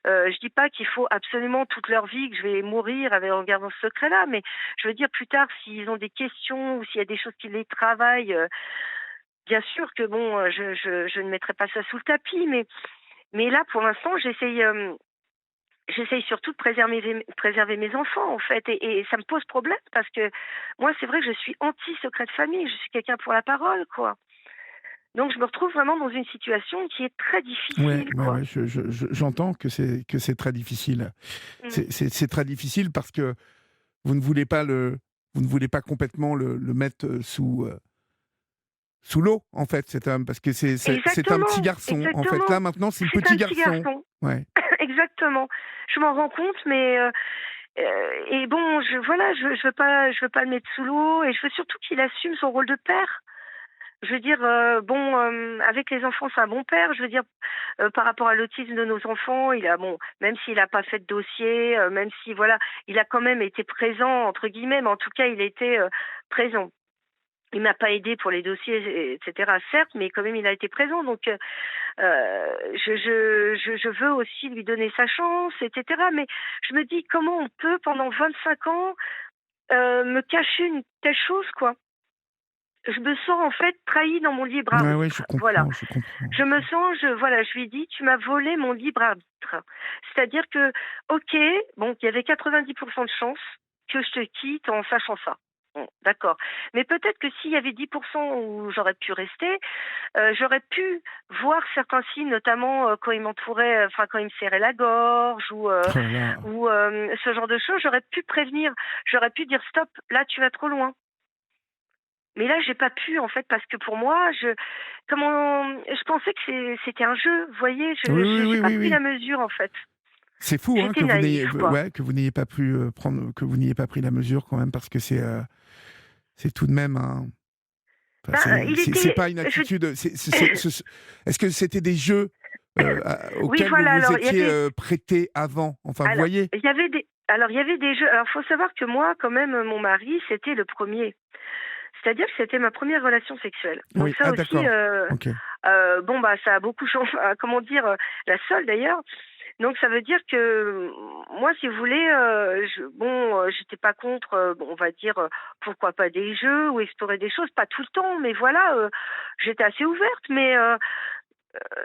Je dis pas qu'il faut absolument toute leur vie que je vais mourir en gardant ce secret-là, mais je veux dire plus tard, s'ils ont des questions ou s'il y a des choses qui les travaillent, bien sûr que bon, je ne mettrai pas ça sous le tapis, mais là, pour l'instant, j'essaye surtout de préserver mes enfants, en fait, et ça me pose problème parce que moi, c'est vrai que je suis anti-secret de famille, je suis quelqu'un pour la parole, quoi. Donc, je me retrouve vraiment dans une situation qui est très Ouais, difficile, ouais, quoi. ouais, j'entends que c'est très difficile. Mm. C'est très difficile parce que vous ne voulez pas vous ne voulez pas complètement le mettre sous l'eau, en fait, cet homme, parce que c'est un petit Exactement, garçon, en fait. exactement. Là, maintenant, c'est le C'est petit un petit garçon. garçon. Ouais. Exactement. Je m'en rends compte, mais et bon, je veux pas le mettre sous l'eau, et je veux surtout qu'il assume son rôle de père. Je veux dire, bon, avec les enfants, c'est un bon père. Je veux dire, par rapport à l'autisme de nos enfants, bon, même s'il n'a pas fait de dossier, même si, voilà, il a quand même été présent, entre guillemets, mais en tout cas, il a été présent. Il m'a pas aidé pour les dossiers, etc., certes, mais quand même, il a été présent. Donc, je veux aussi lui donner sa chance, etc. Mais je me dis, comment on peut, pendant 25 ans, me cacher une telle chose, quoi. Je me sens en fait trahie dans mon libre Ouais, ouais, je arbitre. Voilà. comprends, je comprends. Je me sens, voilà, je lui dis, tu m'as volé mon libre arbitre. C'est-à-dire que, ok, bon, il y avait 90% de chances que je te quitte en sachant ça. Bon, d'accord. Mais peut-être que s'il y avait 10% où j'aurais pu rester, j'aurais pu voir certains signes, notamment quand il m'entourait, enfin quand il me serrait la gorge Oh là là. ou ce genre de choses, j'aurais pu prévenir, j'aurais pu dire stop, là tu vas trop loin. Mais là, j'ai pas pu, en fait, parce que pour moi, je pensais que c'était un jeu, vous voyez, Oui, oui, j'ai oui, pas oui, pris oui. la mesure, en fait. C'est fou, hein, J'étais naïve, quoi. que vous n'ayez pas pu que vous n'ayez pas pris la mesure quand même, parce que c'est tout de même un. Enfin, Ben, il c'est était, pas une attitude. Est-ce que c'était des jeux oui, auxquels vous voilà, vous alors, étiez prêté avant? Enfin, vous alors, voyez? il y avait des jeux. Alors, faut savoir que moi, quand même, mon mari, c'était le premier. C'est-à-dire que c'était ma première relation sexuelle. Donc Oui. ça Ah, aussi, d'accord. Ok. bon, bah, ça a beaucoup changé, comment dire, la seule d'ailleurs. Donc ça veut dire que moi, si vous voulez, j'étais pas contre, on va dire, pourquoi pas des jeux ou explorer des choses, pas tout le temps, mais voilà, j'étais assez ouverte, mais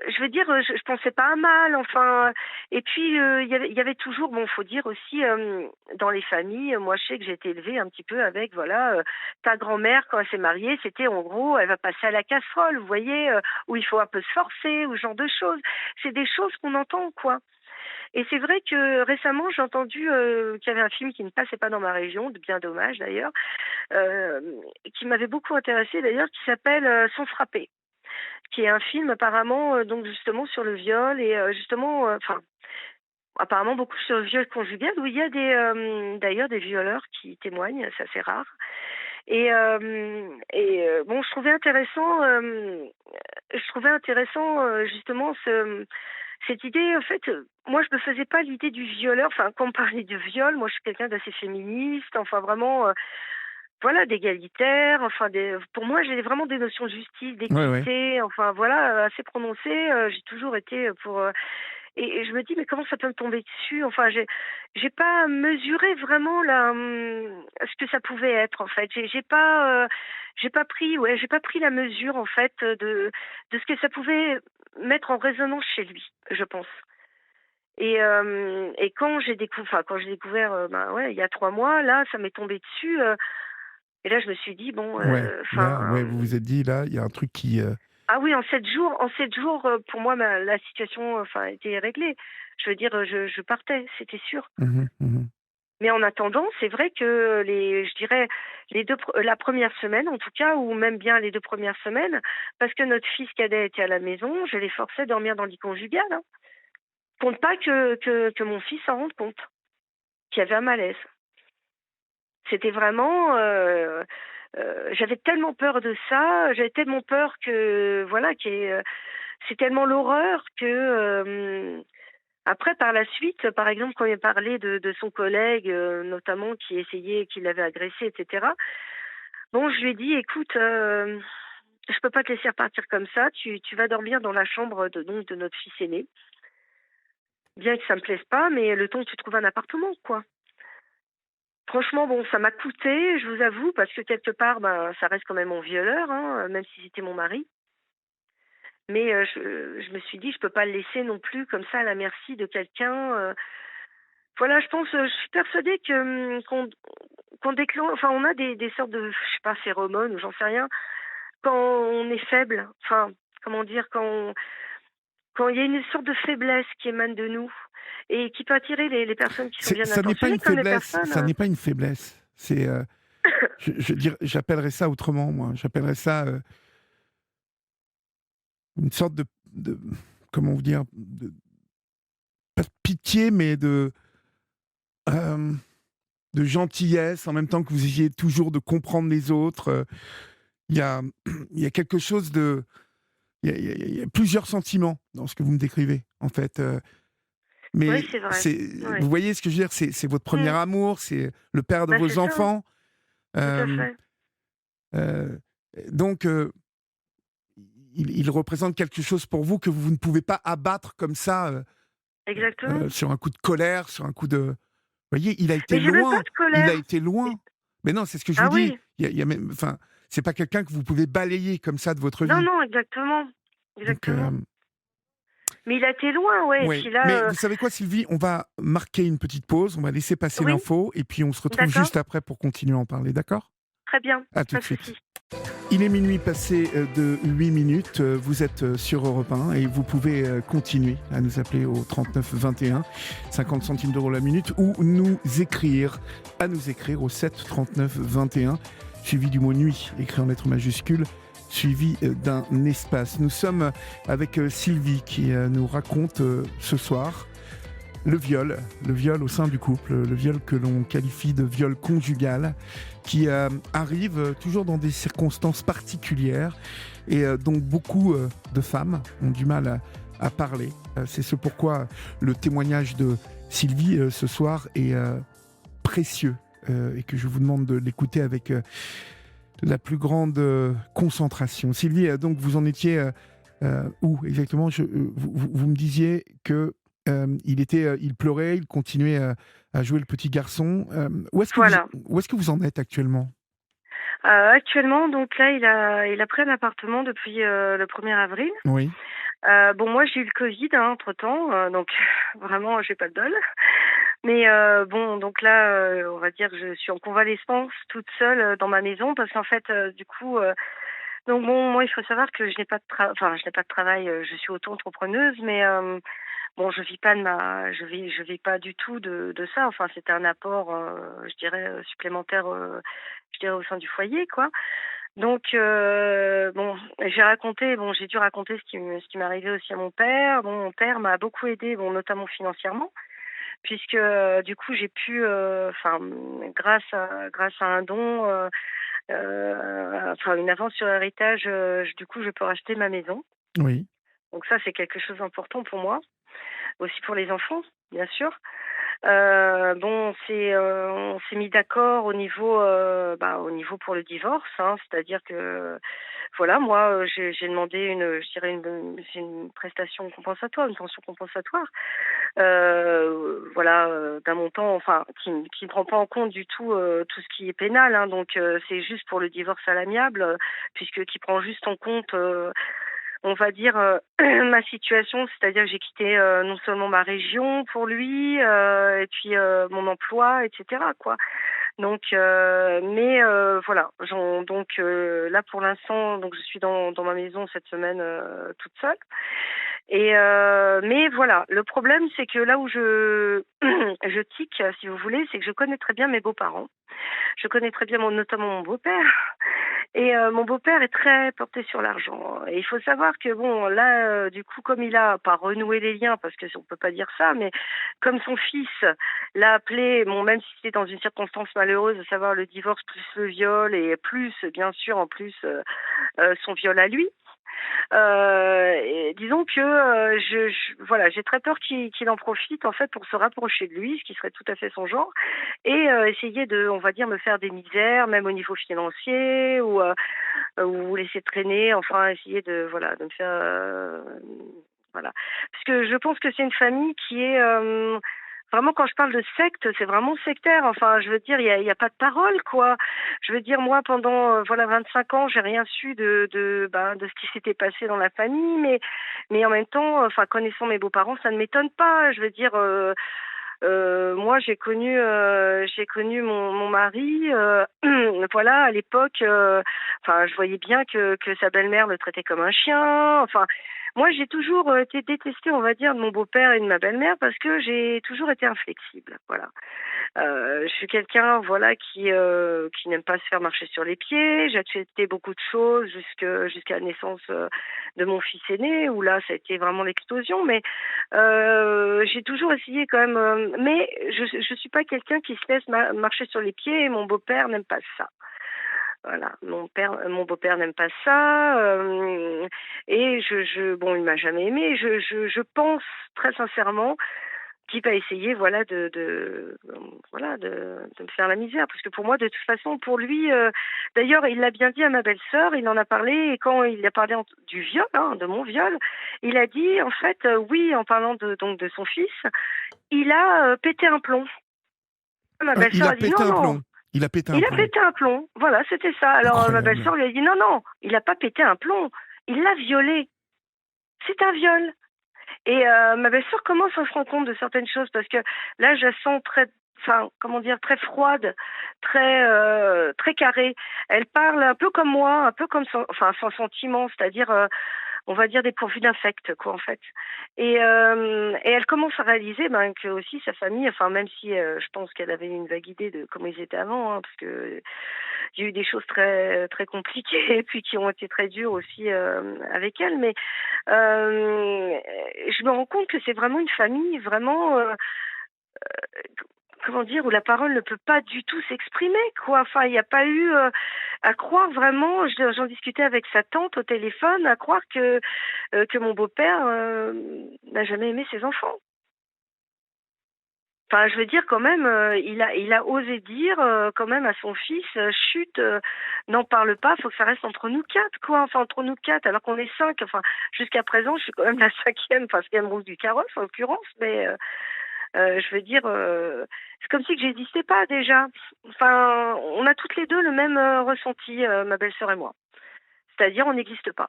je veux dire, je pensais pas à mal, enfin. Et puis il y avait toujours, bon, faut dire aussi, dans les familles, moi je sais que j'ai été élevée un petit peu avec, voilà, ta grand-mère quand elle s'est mariée, c'était en gros, elle va passer à la casserole, vous voyez, où il faut un peu se forcer, ou ce genre de choses. C'est des choses qu'on entend, quoi. Et c'est vrai que récemment, j'ai entendu qu'il y avait un film qui ne passait pas dans ma région, de bien dommage d'ailleurs, euh, qui m'avait beaucoup intéressée d'ailleurs, qui s'appelle Sans frapper, qui est un film apparemment donc justement sur le viol et justement, enfin apparemment beaucoup sur le viol conjugal, où il y a d'ailleurs des violeurs qui témoignent, c'est assez rare. Et bon, je trouvais intéressant justement cette idée. En fait, moi je me faisais pas l'idée du violeur. Enfin, quand on parlait de viol, moi je suis quelqu'un d'assez féministe. Enfin, vraiment, voilà, d'égalitaire. Enfin, pour moi, j'ai vraiment des notions de justice, Ouais, ouais. d'équité. Enfin, voilà, assez prononcées. J'ai toujours été pour. Et je me dis, mais comment ça peut me tomber dessus? Enfin, j'ai pas mesuré vraiment ce que ça pouvait être, en fait. J'ai pas pris la mesure, en fait, de ce que ça pouvait mettre en résonance chez lui, je pense. Et quand j'ai découvert, ben ouais, il y a 3 mois, là, ça m'est tombé dessus. Et là, je me suis dit, bon, Ouais. Là, enfin. ouais, vous vous êtes dit, là, il y a un truc qui. Ah oui, en 7 jours, pour moi, la situation, enfin, était réglée. Je veux dire, je partais, c'était sûr. Mhm, mhm. Mais en attendant, c'est vrai que je dirais, la première semaine, en tout cas, ou même bien les 2 premières semaines, parce que notre fils cadet était à la maison, je les forçais à dormir dans le lit conjugal, hein. Compte pas que mon fils s'en rende compte, qu'il y avait un malaise. C'était vraiment, j'avais tellement peur de ça, j'avais tellement peur que, voilà, c'est tellement l'horreur que, après, par la suite, par exemple, quand il a parlé de son collègue, notamment qui l'avait agressé, etc. Bon, je lui ai dit, écoute, je peux pas te laisser repartir comme ça. Tu vas dormir dans la chambre de notre fils aîné. Bien que ça me plaise pas, mais le temps que tu trouves un appartement, quoi. Franchement, bon, ça m'a coûté, je vous avoue, parce que quelque part, ben, ça reste quand même mon violeur, hein, même si c'était mon mari. Mais je me suis dit, je peux pas le laisser non plus comme ça à la merci de quelqu'un. Voilà, je pense, je suis persuadée que qu'on déclenche, enfin, on a des sortes de, je sais pas, phéromones ou j'en sais rien, quand on est faible. Enfin, comment dire, quand il y a une sorte de faiblesse qui émane de nous et qui peut attirer les personnes qui sont bien Ça n'est pas intentionnées, une comme les faiblesse. personnes. Ça n'est pas une faiblesse. C'est. J'appellerais ça autrement, moi. J'appellerais ça une sorte de comment vous dire, pas de pitié, mais euh, de gentillesse, en même temps que vous essayez toujours de comprendre les autres. Il y a, il y a quelque chose de. Il y a plusieurs sentiments dans ce que vous me décrivez, en fait. Oui, Mais c'est vrai. Oui. vous voyez ce que je veux dire, c'est votre premier Mm. amour, c'est le père de Bah, vos c'est ça, enfants. tout à Euh, fait. euh, donc, il représente quelque chose pour vous que vous ne pouvez pas abattre comme ça, Exactement. sur un coup de colère, sur un coup de. Vous voyez, il a été Mais j'ai même pas loin. de Il a colère. été loin. Mais non, c'est ce que je vous Ah dis. oui. Il y a même, enfin, c'est pas quelqu'un que vous pouvez balayer comme ça de votre Non, vie. non, exactement. Donc, Exactement. Mais il a été loin, ouais. Et oui. puis là, Mais vous savez quoi, Sylvie? On va marquer une petite pause. On va laisser passer oui, l'info et puis on se retrouve d'accord. juste après pour continuer à en parler. D'accord? Très bien. À tout Pas de de suite. souci. Il est minuit passé de 8 minutes. Vous êtes sur Europe 1 et vous pouvez continuer à nous appeler au 39 21, 50 centimes d'euros la minute, ou à nous écrire au 7 39 21, suivi du mot nuit, écrit en lettres majuscules, suivi d'un espace. Nous sommes avec Sylvie qui nous raconte ce soir le viol au sein du couple, le viol que l'on qualifie de viol conjugal, qui arrive toujours dans des circonstances particulières et dont beaucoup de femmes ont du mal à parler. C'est ce pourquoi le témoignage de Sylvie ce soir est précieux et que je vous demande de l'écouter avec la plus grande concentration. Sylvie, donc vous en étiez où exactement? Vous me disiez que il pleurait, il continuait à jouer le petit garçon. Voilà. Où est-ce que vous en êtes actuellement? Actuellement, donc là, il a pris un appartement depuis le 1er avril. Oui, Bon, moi, j'ai eu le Covid, hein, entre-temps, donc vraiment, j'ai pas de bol. Mais bon, donc là, on va dire que je suis en convalescence toute seule dans ma maison parce qu'en fait, du coup, donc bon, moi, il faut savoir que je n'ai pas de travail, je suis auto-entrepreneuse, mais bon, je vis pas du tout de ça. Enfin, c'était un apport, je dirais, supplémentaire, je dirais au sein du foyer, quoi. Donc bon, j'ai dû raconter ce qui m'est arrivé aussi à mon père. Bon, mon père m'a beaucoup aidé, bon, notamment financièrement, puisque du coup, j'ai pu, enfin, grâce à un don, enfin une avance sur héritage, du coup, je peux racheter ma maison. oui, Donc ça, c'est quelque chose d'important pour moi, aussi pour les enfants, bien sûr. Bon, on s'est mis d'accord au niveau pour le divorce, hein. C'est-à-dire que, voilà, moi, j'ai demandé je dirais c'est une prestation compensatoire, une pension compensatoire, voilà, d'un montant, enfin, qui ne prend pas en compte du tout, tout ce qui est pénal, hein. Donc c'est juste pour le divorce à l'amiable, puisque qui prend juste en compte, on va dire, ma situation, c'est-à-dire que j'ai quitté, non seulement ma région pour lui, et puis, mon emploi et cetera, quoi. Donc mais voilà, là, pour l'instant, donc je suis dans ma maison cette semaine, toute seule et mais voilà, le problème, c'est que là où je je tique, si vous voulez, c'est que je connais très bien mes beaux-parents. Je connais très bien notamment mon beau-père et mon beau-père est très porté sur l'argent et il faut savoir que bon là, du coup, comme il a pas renoué les liens parce que on peut pas dire ça, mais comme son fils l'a appelé, bon, même si c'était dans une circonstance malheureuse, à savoir le divorce plus le viol et plus bien sûr en plus, son viol à lui. Et disons que, voilà, j'ai très peur qu'il en profite, en fait, pour se rapprocher de lui, ce qui serait tout à fait son genre et essayer de, on va dire, me faire des misères, même au niveau financier ou laisser traîner, enfin essayer de, voilà, de me faire, voilà. Parce que je pense que c'est une famille qui est, vraiment, quand je parle de secte, c'est vraiment sectaire. Enfin, je veux dire, il y a pas de parole, quoi. Je veux dire, moi, pendant, voilà, 25 ans, j'ai rien su de ce qui s'était passé dans la famille, mais en même temps, enfin, connaissant mes beaux-parents, ça ne m'étonne pas. Je veux dire, moi, j'ai connu mon mari, voilà, à l'époque, enfin, je voyais bien que sa belle-mère le traitait comme un chien. Enfin, moi, j'ai toujours été détestée, on va dire, de mon beau-père et de ma belle-mère parce que j'ai toujours été inflexible, voilà. Je suis quelqu'un, voilà, qui n'aime pas se faire marcher sur les pieds. J'ai accepté beaucoup de choses jusqu'à la naissance, de mon fils aîné, où là, ça a été vraiment l'explosion. Mais j'ai toujours essayé quand même, mais je suis pas quelqu'un qui se laisse marcher sur les pieds et mon beau-père n'aime pas ça. Voilà, mon beau-père n'aime pas ça, et bon, il m'a jamais aimé. Je pense très sincèrement qui va essayer, voilà, voilà, de me faire la misère. Parce que pour moi, de toute façon, pour lui, d'ailleurs, il l'a bien dit à ma belle-sœur, il en a parlé, et quand il a parlé du viol, hein, de mon viol, il a dit, en fait, oui, en parlant donc de son fils, il a pété un plomb. Ma il belle-sœur a a dit, pété non, un non, plomb. Il a pété un il a plomb. pété un plomb. Voilà, c'était ça. Alors, ma Incroyable. belle-sœur lui a dit, non, non, il n'a pas pété un plomb, il l'a violé. C'est un viol. Et ma belle-sœur commence à se rendre compte de certaines choses parce que là, je la sens très, enfin, comment dire, très froide, très carrée. Elle parle un peu comme moi, un peu comme sans sentiment, c'est-à-dire, on va dire dépourvue d'affect, quoi, en fait. Et elle commence à réaliser, ben, que aussi sa famille, enfin, même si je pense qu'elle avait une vague idée de comment ils étaient avant, hein, parce que il y a eu des choses très très compliquées et puis qui ont été très dures aussi avec elle, mais je me rends compte que c'est vraiment une famille vraiment, comment dire, où la parole ne peut pas du tout s'exprimer, quoi. Enfin, il n'y a pas eu, à croire vraiment, j'en discutais avec sa tante au téléphone, à croire que mon beau-père n'a jamais aimé ses enfants. Enfin, je veux dire quand même, il a osé dire, quand même à son fils, «Chut, n'en parle pas, faut que ça reste entre nous 4, quoi, enfin entre nous 4, alors qu'on est 5. Enfin, jusqu'à présent, je suis quand même la 5e, enfin cinquième roue du carrosse en l'occurrence, mais je veux dire, c'est comme si que j'existais pas déjà. Enfin, on a toutes les 2 le même, ressenti, ma belle-sœur et moi. C'est-à-dire on n'existe pas,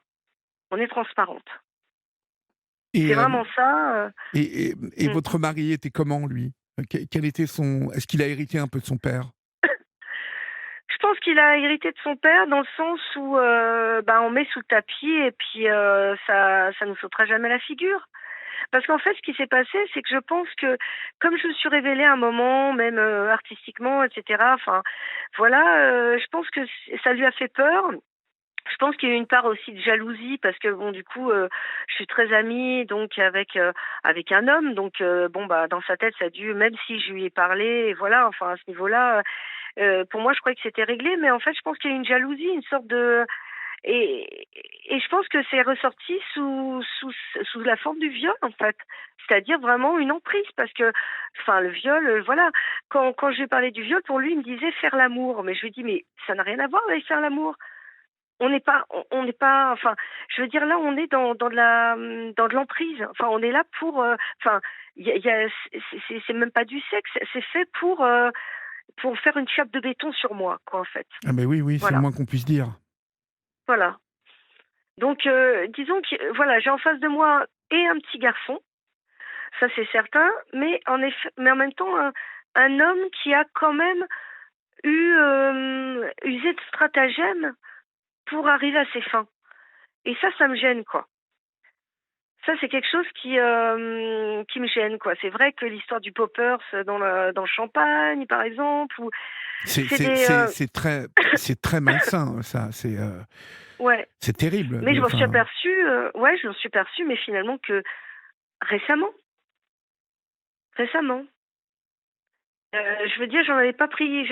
on est transparentes. Et, C'est vraiment ça, et mmh. votre mari était comment, lui? Quel était son... Est-ce qu'il a hérité un peu de son père? Je pense qu'il a hérité de son père dans le sens où, bah, on met sous le tapis et puis, ça nous sautera jamais à la figure. Parce qu'en fait, ce qui s'est passé, c'est que je pense que comme je me suis révélée à un moment, même, artistiquement et cetera, enfin, voilà, je pense que ça lui a fait peur. Je pense qu'il y a eu une part aussi de jalousie parce que bon, du coup, je suis très amie donc avec un homme donc bon, bah, dans sa tête, ça a dû même si je lui ai parlé et voilà, enfin, à ce niveau-là, pour moi, je croyais que c'était réglé, mais en fait, je pense qu'il y a eu une jalousie, une sorte de et et je pense que c'est ressorti sous la forme du viol, en fait. C'est-à-dire vraiment une emprise parce que enfin, le viol, voilà. Quand je lui ai parlé du viol, pour lui, il me disait: «Faire l'amour», mais je lui dis: «Mais ça n'a rien à voir avec faire l'amour». On n'est pas enfin, je veux dire là, on est dans de l'emprise. Enfin, on est là pour, enfin, il y a c'est même pas du sexe, c'est fait pour faire une chape de béton sur moi, quoi, en fait. Ah ben oui, oui, c'est le Voilà, moins qu'on puisse dire. voilà. Donc disons que voilà, j'ai en face de moi et un petit garçon, ça c'est certain, mais en même temps un homme qui a quand même usé de stratagèmes pour arriver à ses fins. Et ça me gêne, quoi. Ça, c'est quelque chose qui me gêne, quoi. C'est vrai que l'histoire du poppers dans le champagne, par exemple, ou c'est des C'est très malsain, ça. ouais. C'est terrible. Mais je m'en suis Enfin, aperçue, ouais, je m'en suis aperçue, mais finalement que récemment, récemment. Je veux dire, j'avais pas pris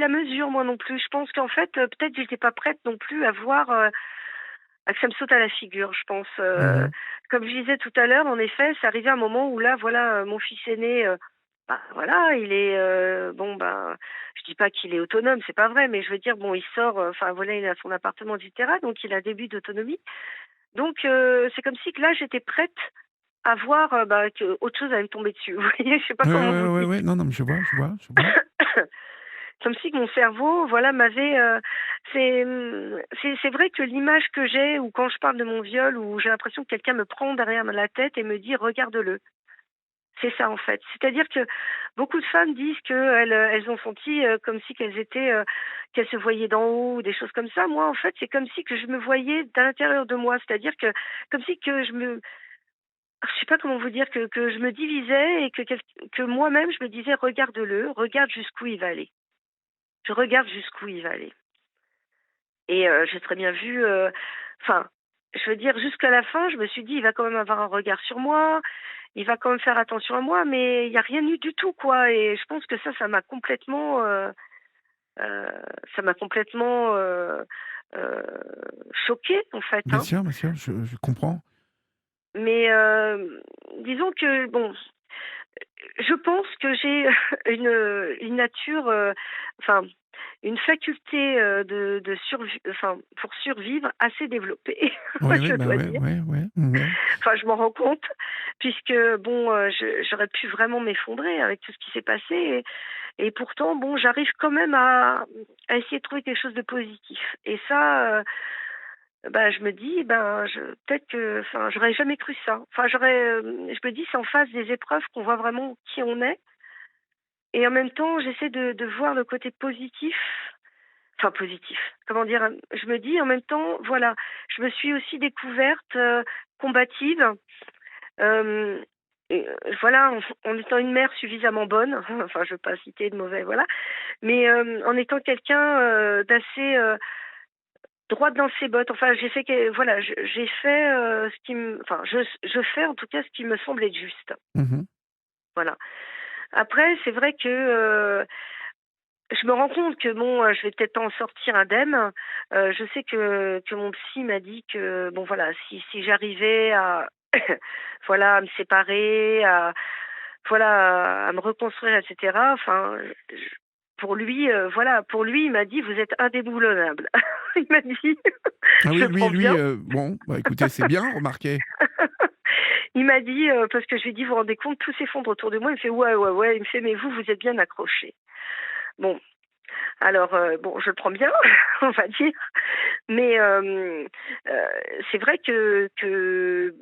la mesure moi non plus. Je pense qu'en fait, peut-être j'étais pas prête non plus à voir, à que ça me saute à la figure, je pense. mhm. Comme je disais tout à l'heure, en effet, c'est arrivé un moment où là, voilà, mon fils aîné, bah, voilà, il est, bon, ben, je dis pas qu'il est autonome, c'est pas vrai, mais je veux dire, bon, il sort, enfin voilà, il a son appartement et cetera, donc il a un début d'autonomie. Donc c'est comme si que là, j'étais prête à voir, bah, que autre chose allait me tomber dessus. Vous voyez? Je sais pas Ouais, comment ouais, vous ouais, dire. ouais. Non, non, mais je vois, je vois, je vois. Comme si que mon cerveau, voilà, m'avait, c'est vrai que l'image que j'ai ou quand je parle de mon viol, où j'ai l'impression que quelqu'un me prend derrière la tête et me dit: «Regarde-le». C'est ça, en fait. C'est-à-dire que beaucoup de femmes disent qu'elles, elles ont senti, comme si qu'elles étaient, qu'elles se voyaient d'en haut ou des choses comme ça. Moi, en fait, c'est comme si que je me voyais d'à l'intérieur de moi. C'est-à-dire que comme si que je sais pas comment vous dire, que je me divisais et que moi-même je me disais: «Regarde-le, regarde jusqu'où il va aller. Je regarde jusqu'où il va aller». Et j'ai très bien vu, enfin, je veux dire jusqu'à la fin, je me suis dit: «Il va quand même avoir un regard sur moi, il va quand même faire attention à moi», mais il y a rien eu du tout, quoi. Et je pense que ça m'a complètement, heu, ça m'a complètement, heu, choquée, en fait, hein. Bien sûr, je comprends. Mais disons que bon, je pense que j'ai une nature, enfin, une faculté, de enfin, pour survivre assez développée, Oui, oui, je bah dois ouais, dire. ouais, ouais, ouais. Enfin, je m'en rends compte puisque bon, j'aurais pu vraiment m'effondrer avec tout ce qui s'est passé et pourtant bon, j'arrive quand même à essayer de trouver quelque chose de positif et ça, bah, je me dis, ben, peut-être que enfin, j'aurais jamais cru ça. Enfin, je me dis: «C'est en face des épreuves qu'on voit vraiment qui on est». Et en même temps, j'essaie de voir le côté positif, enfin positif, comment dire? Je me dis en même temps, voilà, je me suis aussi découverte, combative, hem et voilà, en étant une mère suffisamment bonne, enfin je veux pas citer de mauvais voilà, mais en étant quelqu'un, d'assez, droite dans ses bottes. Enfin j'ai fait que voilà, j'ai fait, ce qui me enfin je fais en tout cas ce qui me semble être juste, Mhm. voilà. Après c'est vrai que, je me rends compte que bon, je vais peut-être pas en sortir indemne. Je sais que mon psy m'a dit que bon voilà, si j'arrivais à voilà, à me séparer, voilà, à me reconstruire, etc. Enfin, pour lui, voilà, pour lui, il m'a dit: «Vous êtes indéboulonnable». Il m'a dit, Ah je oui, le prends lui, bien. bon, bah, écoutez, c'est bien, remarquez. Il m'a dit, parce que je lui ai dit: «Vous vous rendez compte, tout s'effondre autour de moi». Il me fait: «Ouais, ouais, ouais». Il me fait: «Mais vous, vous êtes bien accroché». Bon, alors, bon, je le prends bien, on va dire, mais c'est vrai que je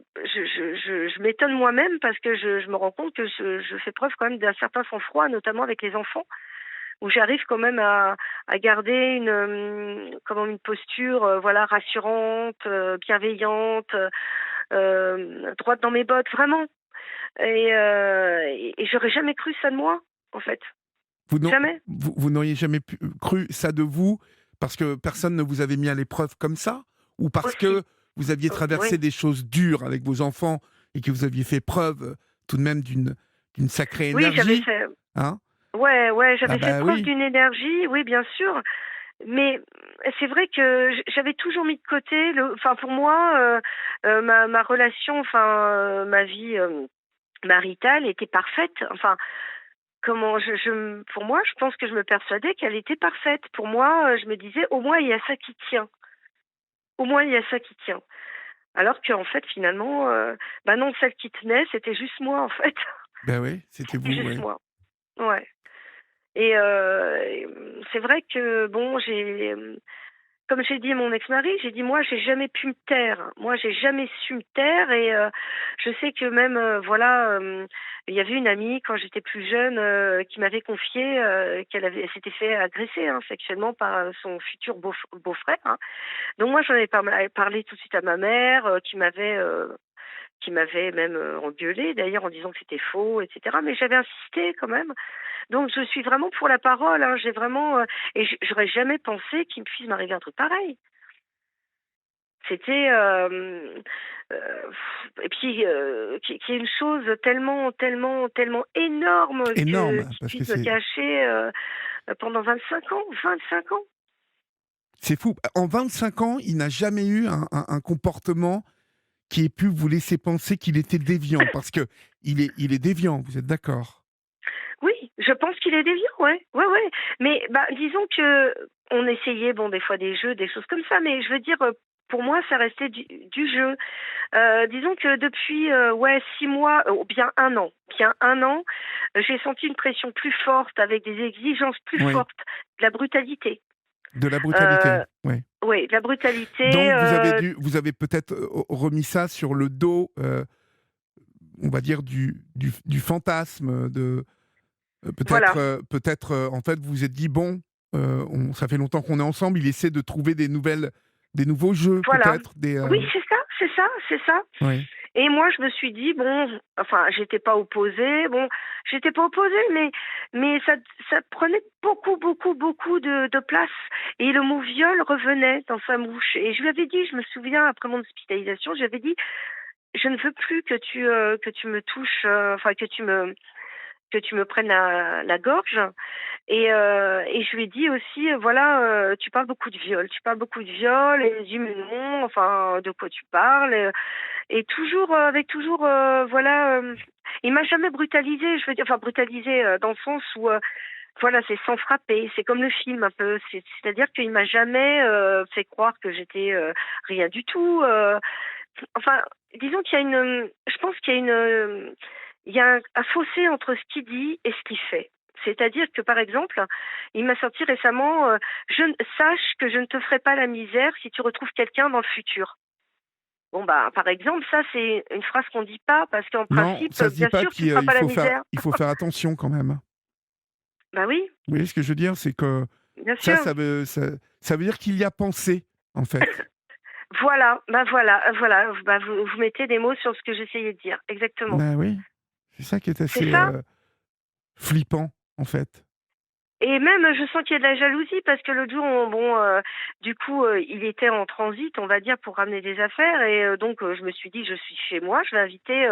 m'étonne moi-même parce que je me rends compte que je fais preuve quand même d'un certain sang-froid, notamment avec les enfants, où j'arrive quand même à garder comment, une posture, voilà, rassurante, bienveillante, droite dans mes bottes, vraiment. Et j'aurais jamais cru ça de moi, en fait. Vous n'au Jamais. vous n'auriez jamais cru ça de vous, parce que personne ne vous avait mis à l'épreuve comme ça? Ou parce que Aussi. vous aviez Oui. traversé des choses dures avec vos enfants et que vous aviez fait preuve, tout de même d'une sacrée Oui, j'avais énergie? fait Hein? ouais, ouais, Ah j'avais fait bah preuve oui. d'une énergie, oui, bien sûr, mais c'est vrai que j'avais toujours mis de côté enfin, pour moi, ma relation, enfin, ma vie, maritale était parfaite. Enfin, comment pour moi, je pense que je me persuadais qu'elle était parfaite. Pour moi, je me disais: «Au moins, il y a ça qui tient. Au moins, il y a ça qui tient». Alors qu'en fait, finalement, bah, non, celle qui tenait, c'était juste moi, en fait. Ben oui, c'était C'était vous, juste ouais. moi. Ouais. C'est vrai que bon, comme j'ai dit à mon ex-mari, j'ai dit: «Moi, j'ai jamais pu me taire. Moi, j'ai jamais su me taire». Et je sais que même, voilà, il y avait une amie quand j'étais plus jeune, qui m'avait confié, elle s'était fait agresser, hein, sexuellement par, son futur beau-frère, hein. Donc moi, j'en avais parlé tout de suite à ma mère, qui m'avait même, engueulée d'ailleurs en disant que c'était faux, et cetera. Mais j'avais insisté quand même. Donc je suis vraiment pour la parole, hein. J'ai vraiment, et j'aurais jamais pensé qu'il puisse m'arriver un truc pareil. C'était, et puis, qu'il y ait une chose tellement, tellement, tellement énorme Énorme, qui parce que puisse me cacher, pendant 25 ans, 25 ans. c'est fou. En 25 ans, il n'a jamais eu un comportement qui ait pu vous laisser penser qu'il était déviant, parce que il est déviant, vous êtes d'accord? Oui, je pense qu'il est déviant, ouais. Ouais, ouais. Mais bah, disons que on essayait, bon, des fois des jeux, des choses comme ça, mais je veux dire, pour moi, ça restait du jeu. Disons que depuis, ouais, 6 mois, bien un an, j'ai senti une pression plus forte avec des exigences plus Oui, fortes, de la brutalité. de la brutalité, Heu, oui. oui, de la brutalité, Donc vous avez peut-être, remis ça sur le dos, on va dire du fantasme de, voilà, peut-être, en fait, vous vous êtes dit: «Bon, on ça fait longtemps qu'on est ensemble, il essaie de trouver des nouveaux jeux voilà. peut-être, des, Oui, c'est ça, c'est ça, c'est ça. ouais. Et moi, je me suis dit: «Bon», enfin, j'étais pas opposée, bon, j'étais pas opposée, mais ça prenait beaucoup, beaucoup, beaucoup de place, et le mot viol revenait dans sa bouche, et je lui avais dit, je me souviens, après mon hospitalisation, je lui avais dit: «Je ne veux plus que tu me touches, enfin, que tu me prennes la gorge». Et je lui ai dit aussi, voilà, «Tu parles beaucoup de viol, tu parles beaucoup de viol». Et il me dit: «Mais non, enfin, de quoi tu parles?» Et toujours, avec toujours, voilà, il m'a jamais brutalisée, je veux dire, enfin brutalisée, dans le sens où, voilà, c'est sans frapper, c'est comme le film un peu. C'est-à-dire qu'il m'a jamais, fait croire que j'étais, rien du tout, enfin, disons qu'il y a je pense qu'il y a il y a un fossé entre ce qu'il dit et ce qu'il fait. C'est-à-dire que, par exemple, il m'a sorti récemment, «Sache que je ne te ferai pas la misère si tu retrouves quelqu'un dans le futur». Bon, bah, par exemple, ça, c'est une phrase qu'on dit pas parce qu'en Non, principe, ça se dit bien pas, sûr, tu me puis, feras pas la misère. il faut faire attention quand même. Bah oui, Vous voyez ce que je veux dire? C'est que bien sûr. ça veut dire qu'il y a pensé, en fait. Voilà, bah voilà, voilà, bah vous mettez des mots sur ce que j'essayais de dire, exactement. Ben oui, c'est ça qui est C'est assez, ça. flippant, en fait. Et même, je sens qu'il y a de la jalousie parce que l'autre jour, bon, du coup, il était en transit, on va dire, pour ramener des affaires. Et donc, je me suis dit: «Je suis chez moi, je vais inviter,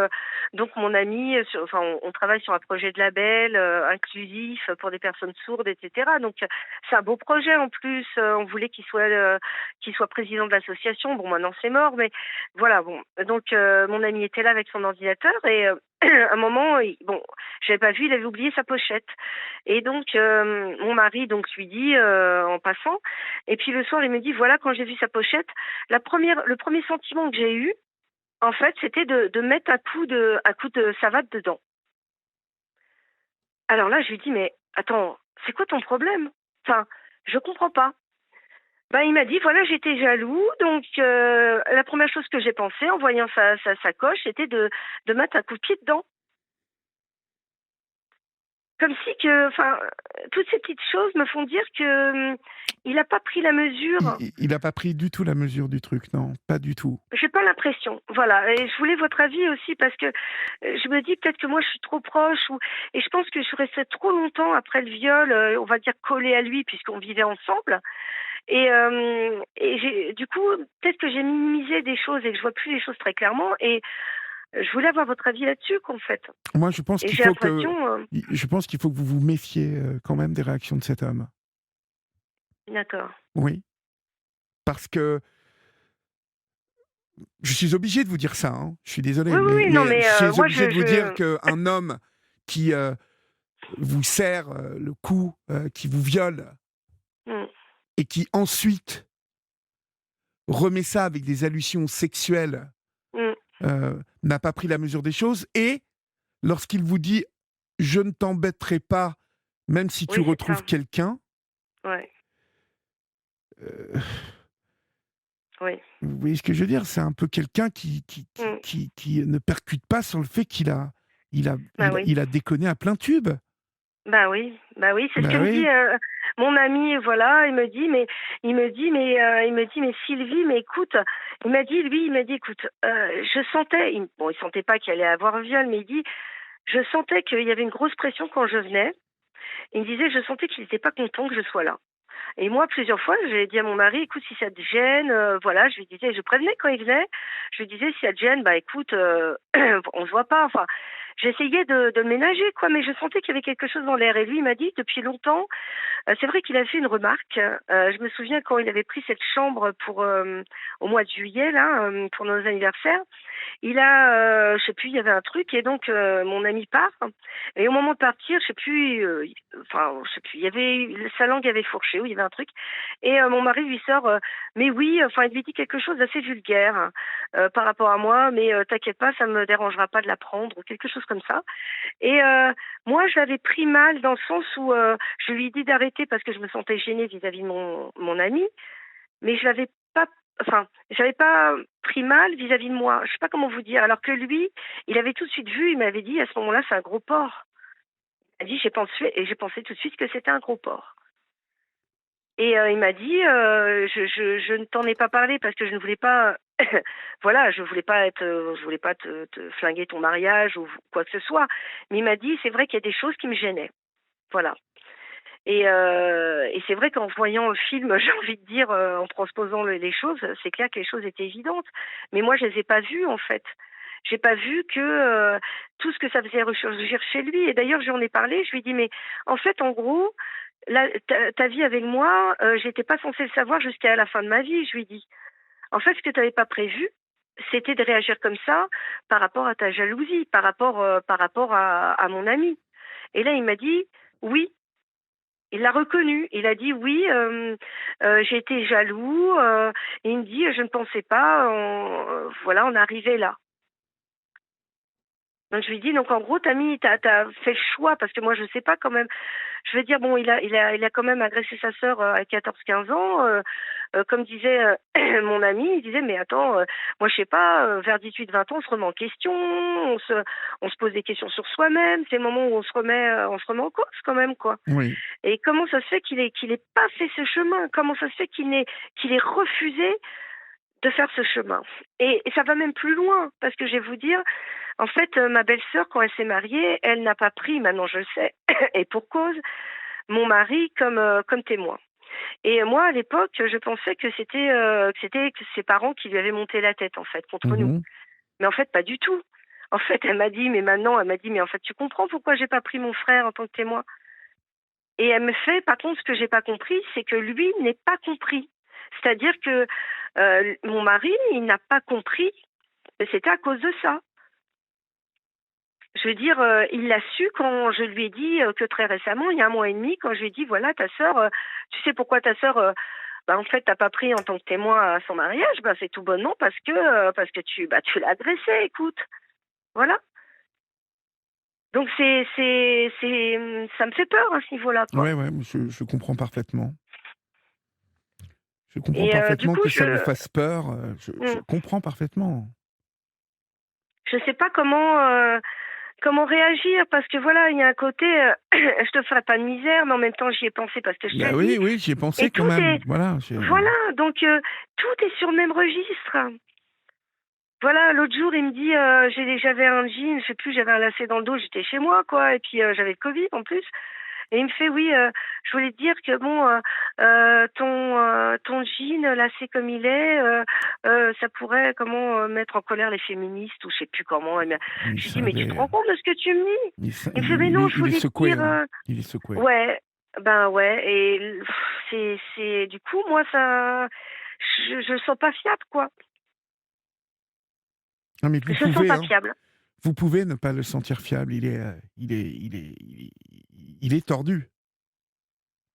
donc mon ami, enfin, on travaille sur un projet de label, inclusif, pour des personnes sourdes, et cetera». Donc, c'est un beau projet en plus, on voulait qu'il soit président de l'association. Bon, maintenant c'est mort, mais voilà, bon. Donc, mon ami était là avec son ordinateur. un moment, bon, j'avais pas vu, il avait oublié sa pochette. Et donc, mon mari donc lui dit en passant. Et puis le soir, il me dit voilà, quand j'ai vu sa pochette, le premier sentiment que j'ai eu, en fait, c'était de mettre un coup de savate dedans. Alors là, je lui dis mais attends, c'est quoi ton problème? Enfin, je comprends pas. Ben, il m'a dit voilà, j'étais jaloux, donc la première chose que j'ai pensé en voyant sa sacoche, c'était de mettre un coup de pied dedans. Comme si que, enfin, toutes ces petites choses me font dire que il n'a pas pris la mesure. Il n'a pas pris du tout la mesure du truc, non, pas du tout. J'ai pas l'impression, voilà. Et je voulais votre avis aussi parce que je me dis peut-être que moi je suis trop proche et je pense que je suis restée trop longtemps après le viol, on va dire collée à lui puisqu'on vivait ensemble. Et du coup, peut-être que j'ai minimisé des choses et que je vois plus les choses très clairement. Et je voulais avoir votre avis là-dessus, qu'en fait. Moi, Et j'ai l'impression, je pense qu'il faut que vous vous méfiez quand même des réactions de cet homme. d'accord. Oui, parce que je suis obligé de vous dire ça. Hein. Je suis désolé, Oui, oui, oui, non, mais mais je suis moi, obligé de vous dire qu'un homme qui vous serre le cou, qui vous viole Mm, et qui ensuite remet ça avec des allusions sexuelles, mm, n'a pas pris la mesure des choses. Et lorsqu'il vous dit « je ne t'embêterai pas, même si tu oui, c'est ça. retrouves quelqu'un Ouais, euh, », oui. vous voyez ce que je veux dire? C'est un peu quelqu'un Mm. qui ne percute pas sur le fait Bah oui. il a déconné à plein tube. Bah oui, c'est ce que Ben me dit oui. mon ami. Voilà, il me dit, mais Sylvie, mais écoute, il m'a dit, écoute, je sentais, bon, il sentait pas qu'il allait avoir un viol, mais il dit, je sentais qu'il y avait une grosse pression quand je venais. Il me disait, je sentais qu'il n'était pas content que je sois là. Et moi, plusieurs fois, j'ai dit à mon mari, écoute, si ça te gêne, voilà, je lui disais, je prévenais quand il venait, je lui disais, si ça te gêne, bah écoute, on se voit pas. Enfin, j'essayais de le ménager, quoi, mais je sentais qu'il y avait quelque chose dans l'air. Et lui, il m'a dit, depuis longtemps, c'est vrai qu'il a fait une remarque. Je me souviens quand il avait pris cette chambre pour au mois de juillet, là, pour nos anniversaires. Il a, je sais plus, il y avait un truc et donc mon ami part et au moment de partir, je sais plus, enfin je sais plus, il y avait sa langue avait fourché ou il y avait un truc et mon mari lui sort, mais oui, enfin il lui dit quelque chose d'assez vulgaire par rapport à moi, mais t'inquiète pas, ça me dérangera pas de l'apprendre ou quelque chose comme ça. Et moi je l'avais pris mal dans le sens où je lui ai dit d'arrêter parce que je me sentais gênée vis-à-vis de mon ami, mais je l'avais pas, enfin, j'avais pas pris mal vis-à-vis de moi. Je sais pas comment vous dire. Alors que lui, il avait tout de suite vu, il m'avait dit à ce moment-là, c'est un gros porc. Il a dit, j'ai pensé tout de suite que c'était un gros porc. Et il m'a dit, je ne t'en ai pas parlé parce que je ne voulais pas, voilà, je voulais pas te flinguer ton mariage ou quoi que ce soit. Mais il m'a dit, c'est vrai qu'il y a des choses qui me gênaient. Voilà. Et c'est vrai qu'en voyant le film, j'ai envie de dire, en transposant les choses, c'est clair que les choses étaient évidentes. Mais moi, je les ai pas vues, en fait. J'ai pas vu que tout ce que ça faisait ressurgir chez lui. Et d'ailleurs, je lui en ai parlé. Je lui ai dit, mais en fait, en gros, ta vie avec moi, j'étais pas censée le savoir jusqu'à la fin de ma vie. Je lui ai dit, en fait, ce que tu n'avais pas prévu, c'était de réagir comme ça par rapport à ta jalousie, par rapport à mon ami. Et là, il m'a dit, oui. Il l'a reconnu. Il a dit oui, j'ai été jaloux. Et il me dit je ne pensais pas, voilà, on arrivait là. Donc je lui dis donc en gros t'as fait le choix parce que moi je sais pas quand même. Je veux dire bon il a quand même agressé sa sœur à 14-15 ans. Comme disait mon ami, il disait mais attends moi je sais pas vers 18-20 ans on se remet en question, on se pose des questions sur soi-même. C'est le moment où on se remet en cause quand même quoi. Oui. Et comment ça se fait qu'il ait pas fait ce chemin? Comment ça se fait qu'il ait refusé de faire ce chemin? Et ça va même plus loin, parce que je vais vous dire, en fait, ma belle-sœur, quand elle s'est mariée, elle n'a pas pris, maintenant je le sais, et pour cause, mon mari comme témoin. Et moi, à l'époque, je pensais que ses parents qui lui avaient monté la tête, en fait, contre nous. Mhm. Mais en fait, pas du tout. En fait, elle m'a dit, mais en fait, tu comprends pourquoi j'ai pas pris mon frère en tant que témoin? Et elle me fait, par contre, ce que j'ai pas compris, c'est que lui n'est pas compris. C'est-à-dire que mon mari, il n'a pas compris que c'était à cause de ça. Je veux dire, il l'a su quand je lui ai dit que très récemment, il y a 1 mois et demi, quand je lui ai dit, voilà, ta sœur, tu sais pourquoi ta sœur, bah, en fait, t'as pas pris en tant que témoin à son mariage, bah, c'est tout bonnement parce que tu l'as agressé, écoute. Voilà. Donc ça me fait peur à ce niveau-là, quoi. Ouais, ouais, je comprends parfaitement. Je comprends Et du parfaitement coup, que ça vous fasse peur. Je mmh, comprends parfaitement. je sais pas comment réagir parce que voilà, il y a un côté, je te ferai pas de misère, mais en même temps, j'y ai pensé parce que je Bah t'ai dit oui, oui, j'y ai et pensé quand tout même. est Voilà. voilà, donc tout est sur le même registre. Voilà, l'autre jour, il me dit, j'avais un jean, je sais plus, j'avais un lacet dans le dos, j'étais chez moi, quoi, et puis j'avais le Covid en plus. Et il me fait, oui, je voulais te dire que bon, ton jean lacé comme il est, ça pourrait mettre en colère les féministes ou je sais plus comment. Il J'ai dit, mais tu te rends savait. compte de ce que tu me dis? Il me fait, mais non, je Il est voulais te secoué, dire, hein. Il est secoué. ouais, ben ouais, et du coup, moi, ça, je le sens pas fiable, quoi. Non, mais Je le sens pas fiable. vous pouvez ne pas le sentir fiable. Il est tordu.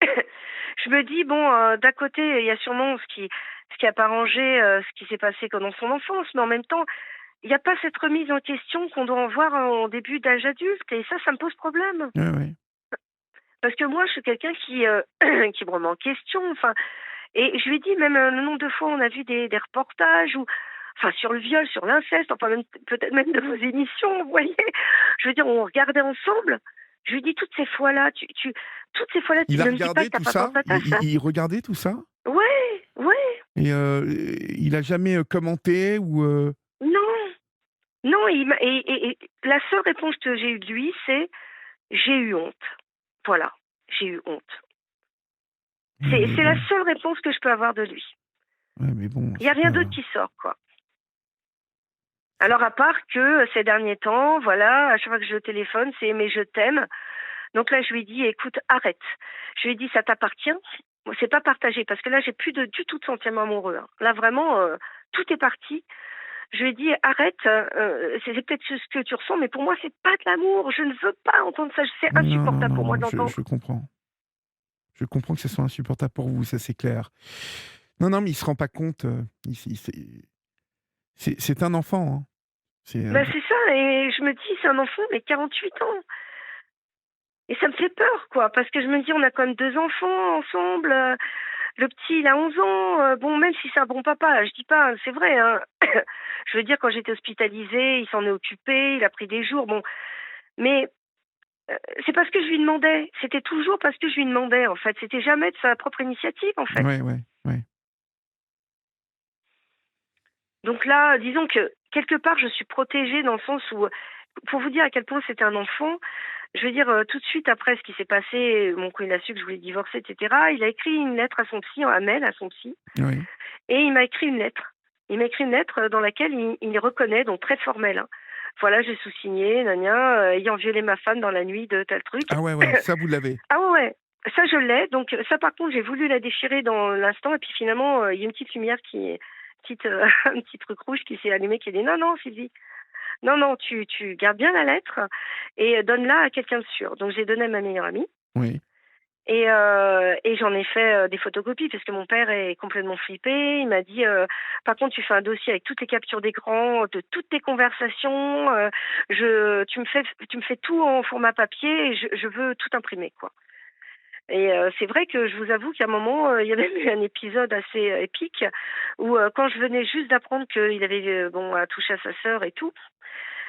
Je me dis, bon, d'un côté, il y a sûrement ce qui a pas rangé, ce qui s'est passé dans son enfance, mais en même temps, il n'y a pas cette remise en question qu'on doit en voir en début d'âge adulte, et ça me pose problème. Ouais, ouais. Parce que moi, je suis quelqu'un qui, qui me remet en question, enfin, et je lui ai dit, même le nombre de fois, on a vu des reportages, enfin, sur le viol, sur l'inceste, enfin, peut-être même de vos émissions, vous voyez. Je veux dire, on regardait ensemble. Je lui dis, toutes ces fois-là, toutes ces fois-là, tu Il a ne me dis pas regardé que t'as tout pas ça. pensé à ta sœur. Il regardait tout ça. Ouais, ouais, Et il a jamais commenté ou. non, non, et la seule réponse que j'ai eue de lui, c'est j'ai eu honte. Voilà, j'ai eu honte. Ouais, mais C'est la bon. seule réponse que je peux avoir de lui. Ouais, mais bon, Il n'y a c'est rien pas. d'autre qui sort, quoi. Alors à part que ces derniers temps, voilà, à chaque fois que je le téléphone, c'est mais je t'aime. Donc là, je lui ai dit, écoute, arrête. Je lui ai dit, ça t'appartient. Moi, c'est pas partagé parce que là, j'ai plus du tout de sentiments amoureux, hein. Là, vraiment, tout est parti. Je lui ai dit, arrête, c'est peut-être ce que tu ressens, mais pour moi, c'est pas de l'amour. Je ne veux pas entendre ça. C'est Non, non, insupportable non, pour moi non. de l'entendre. Je comprends. Je comprends que ce soit insupportable pour vous, ça c'est clair. Non, non, mais il se rend pas compte. C'est un enfant. Hein. C'est. Ben, c'est ça, et je me dis, c'est un enfant, mais 48 ans. Et ça me fait peur, quoi, parce que je me dis, on a quand même 2 enfants ensemble. Le petit, il a 11 ans. Bon, même si c'est un bon papa, je dis pas, c'est vrai, hein. Je veux dire, quand j'étais hospitalisée, il s'en est occupé, il a pris des jours. Bon, mais c'est parce que je lui demandais. C'était toujours parce que je lui demandais, en fait. C'était jamais de sa propre initiative, en fait. Ouais, ouais, ouais. Donc là, disons que quelque part, je suis protégée dans le sens où, pour vous dire à quel point c'était un enfant, je veux dire, tout de suite après ce qui s'est passé, quand il a su que je voulais divorcer, etc., il a écrit une lettre à son psy, un mail à son psy, Oui. et il m'a écrit une lettre. Il m'a écrit une lettre dans laquelle il reconnaît, donc très formelle, hein. Voilà, j'ai sous-signé, gna, ayant violé ma femme dans la nuit de tel truc. Ah ouais, ouais, ça vous l'avez. Ah ouais, ouais, ça je l'ai. Donc ça par contre, j'ai voulu la déchirer dans l'instant et puis finalement, il y a une petite lumière un petit truc rouge qui s'est allumé qui dit non, non, Sylvie, non, non, tu gardes bien la lettre et donne-la à quelqu'un de sûr. Donc j'ai donné à ma meilleure amie. Oui. Et j'en ai fait des photocopies parce que mon père est complètement flippé. Il m'a dit, par contre, tu fais un dossier avec toutes les captures d'écran, de toutes tes conversations. Tu me fais tout en format papier et je veux tout imprimer, quoi. Et c'est vrai que je vous avoue qu'à un moment, il y a même eu un épisode assez épique où quand je venais juste d'apprendre qu'il avait touché à sa sœur et tout,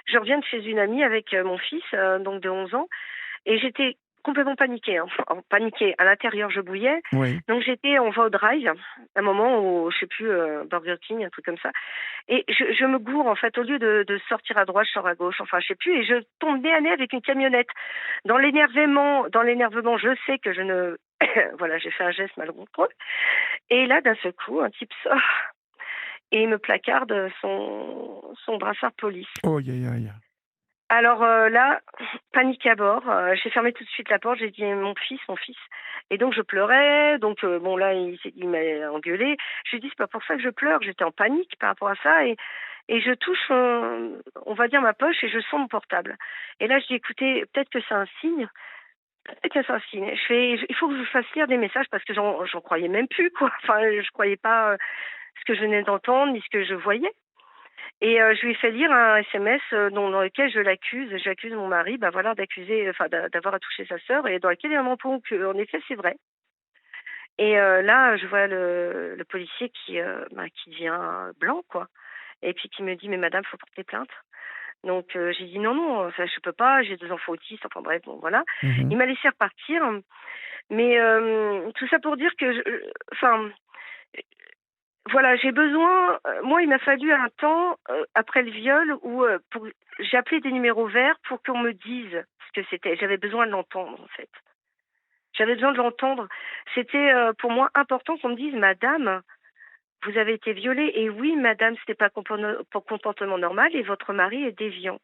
je reviens de chez une amie avec mon fils, donc de 11 ans, et j'étais complètement paniquée, hein. Paniquée. À l'intérieur, je bouillais. Oui. Donc on va au drive, un moment où, je sais plus, Burger King, un truc comme ça. Et je me gourre, en fait, au lieu de sortir à droite, je sors à gauche, enfin, je sais plus, et je tombe nez à nez avec une camionnette. Dans l'énervement, je sais que je ne, voilà, j'ai fait un geste malencontreux. Et là, d'un seul coup, un type sort et il me placarde son brassard de police. Oh, aïe, aïe. Alors là, panique à bord. J'ai fermé tout de suite la porte. J'ai dit mon fils, mon fils. Et donc je pleurais. Donc bon là, il m'a engueulé. Je lui ai dit c'est pas pour ça que je pleure. J'étais en panique par rapport à ça. Et et je touche, on va dire, ma poche et je sens mon portable. Et là, je dis: «Écoutez, peut-être que c'est un signe, peut-être que c'est un signe». Je fais: «Il faut que je vous fasse lire des messages» parce que j'en croyais même plus, quoi. Enfin, je croyais pas, ce que je venais d'entendre ni ce que je voyais. Et je lui ai fait lire un SMS, dans lequel j'accuse mon mari, bah, voilà, d'accuser, enfin d'avoir touché sa sœur, et dans lequel il y a un mensonge qu'en effet c'est vrai. Et là, je vois le policier qui devient blanc, quoi, et puis qui me dit: «Mais madame, faut porter plainte». Donc j'ai dit: «Non, non, ça je peux pas, j'ai 2 enfants autistes», enfin bref, bon voilà. Mhm. Il m'a laissé repartir, mais tout ça pour dire que enfin, voilà, j'ai besoin, moi, il m'a fallu un temps, après le viol où, j'ai appelé des numéros verts pour qu'on me dise ce que c'était. J'avais besoin de l'entendre, en fait. J'avais besoin de l'entendre. C'était, pour moi important qu'on me dise: «Madame, vous avez été violée et oui, madame, c'était pas comportement normal et votre mari est déviant».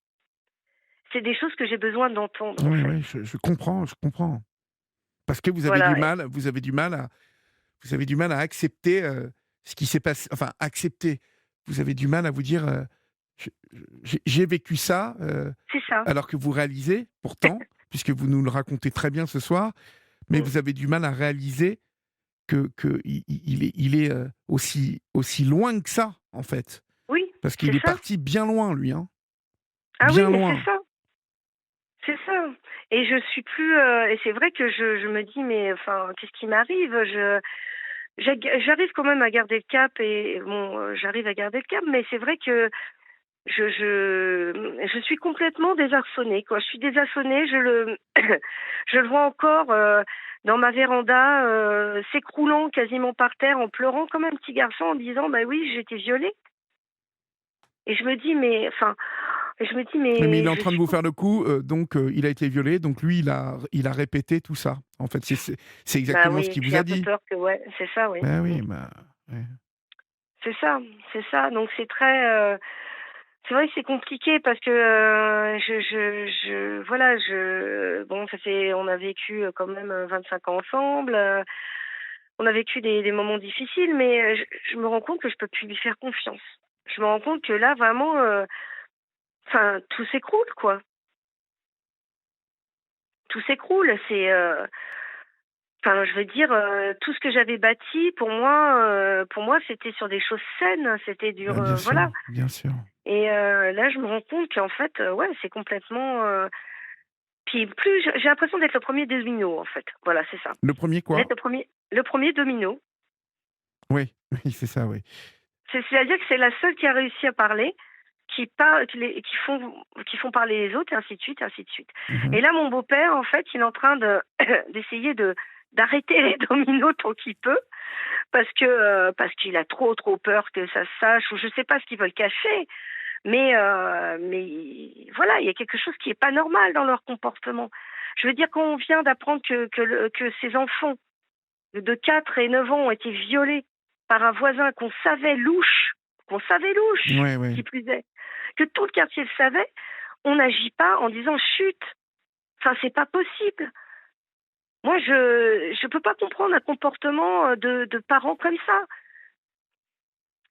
C'est des choses que j'ai besoin d'entendre, en Oui, fait. oui, je comprends, je comprends. Parce que Voilà. vous avez du mal à accepter ce qui s'est passé. Enfin, accepter. Vous avez du mal à vous dire je- j'ai vécu ça, C'est ça. alors que vous réalisez, pourtant, puisque vous nous le racontez très bien ce soir, mais Mmh. vous avez du mal à réaliser que il est aussi loin que ça, en fait. Oui, Parce qu'il c'est est ça. parti bien loin, lui, hein. Ah oui, Bien mais c'est loin. ça. C'est ça, et je suis plus, et c'est vrai que je me dis: «Mais enfin, qu'est-ce qui m'arrive?» J'arrive quand même à garder le cap, et bon, j'arrive à garder le cap, mais c'est vrai que je suis complètement désarçonnée, quoi. Je suis désarçonnée, je le vois encore, dans ma véranda, s'écroulant quasiment par terre, en pleurant comme un petit garçon en disant: «Bah oui, j'ai été violée», et je me dis: «Mais enfin», et je me dis: Oui, mais il est «Mais en je train de suis». vous faire le coup, donc il a été violé, donc lui, il a répété tout ça. En fait, c'est Bah exactement ce oui, qu'il vous j'ai a un peu dit. peur que, ouais, c'est ça, oui. Ben Mmh. oui, bah, ouais. C'est ça, c'est ça. Donc c'est très, c'est vrai que c'est compliqué parce que, voilà, bon, on a vécu, quand même, 25 ans ensemble, on a vécu des moments difficiles, mais je me rends compte que je peux plus lui faire confiance. Je me rends compte que là, vraiment, enfin, tout s'écroule, quoi. Tout s'écroule. Enfin, je veux dire, tout ce que j'avais bâti, pour moi, c'était sur des choses saines, c'était dur, Bah, bien sûr, voilà. bien sûr. Et là, je me rends compte qu'en fait, ouais, c'est complètement, puis plus j'ai l'impression d'être le premier domino, en fait. Voilà, c'est ça. Le premier quoi? D'être le premier domino. Oui, oui, c'est ça, oui. C'est-à-dire que c'est la seule qui a réussi à parler, qui parle, qui font parler les autres, et ainsi de suite, et ainsi de suite. Mmh. Et là, mon beau-père, en fait, il est en train de d'essayer d'arrêter les dominos tant qu'il peut, parce qu'il a trop peur que ça se sache, ou je sais pas ce qu'ils veulent cacher. Mais voilà, il y a quelque chose qui est pas normal dans leur comportement. Je veux dire, quand on vient d'apprendre que ces enfants de 4 et 9 ans ont été violés par un voisin qu'on savait louche, Ouais, ouais. qui plus est, que tout le quartier le savait, on n'agit pas en disant: «Chut!» Enfin, c'est pas possible. Moi, je peux pas comprendre un comportement, de parents comme ça.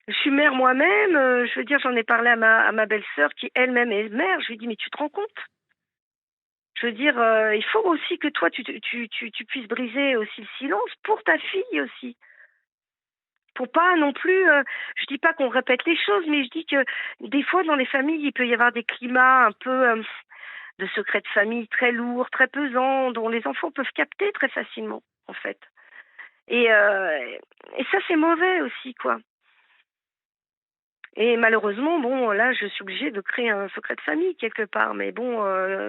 Je suis mère moi-même, je veux dire, j'en ai parlé à ma belle-sœur qui elle-même est mère. Je lui ai dit: «Mais tu te rends compte?» Je veux dire, il faut aussi que toi tu puisses briser aussi le silence pour ta fille aussi. Pour pas non plus, je dis pas qu'on répète les choses, mais je dis que des fois dans les familles, il peut y avoir des climats un peu, de secrets de famille très lourds, très pesants, dont les enfants peuvent capter très facilement, en fait. Et ça, c'est mauvais aussi, quoi. Et malheureusement, bon, là, je suis obligée de créer un secret de famille quelque part. Mais bon,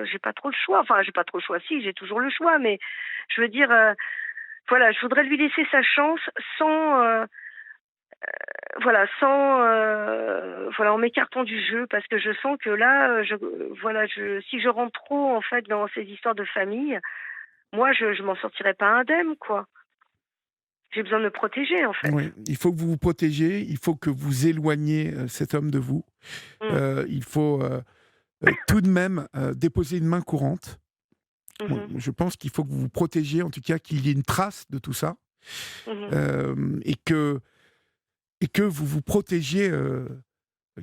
j'ai pas trop le choix. Enfin, j'ai pas trop le choix. Si, j'ai toujours le choix. Mais je veux dire, voilà, je voudrais lui laisser sa chance sans, voilà, voilà, en m'écartant du jeu, parce que je sens que là, voilà, si je rentre trop en fait dans ces histoires de famille, moi, je m'en sortirai pas indemne, quoi. J'ai besoin de me protéger, en fait. Oui, il faut que vous vous protégiez, il faut que vous éloigniez, cet homme de vous. Mm. Il faut, tout de même, déposer une main courante. Moi, Mhm. je pense qu'il faut que vous vous protégiez, en tout cas qu'il y ait une trace de tout ça, Mhm. hem et que vous vous protégiez,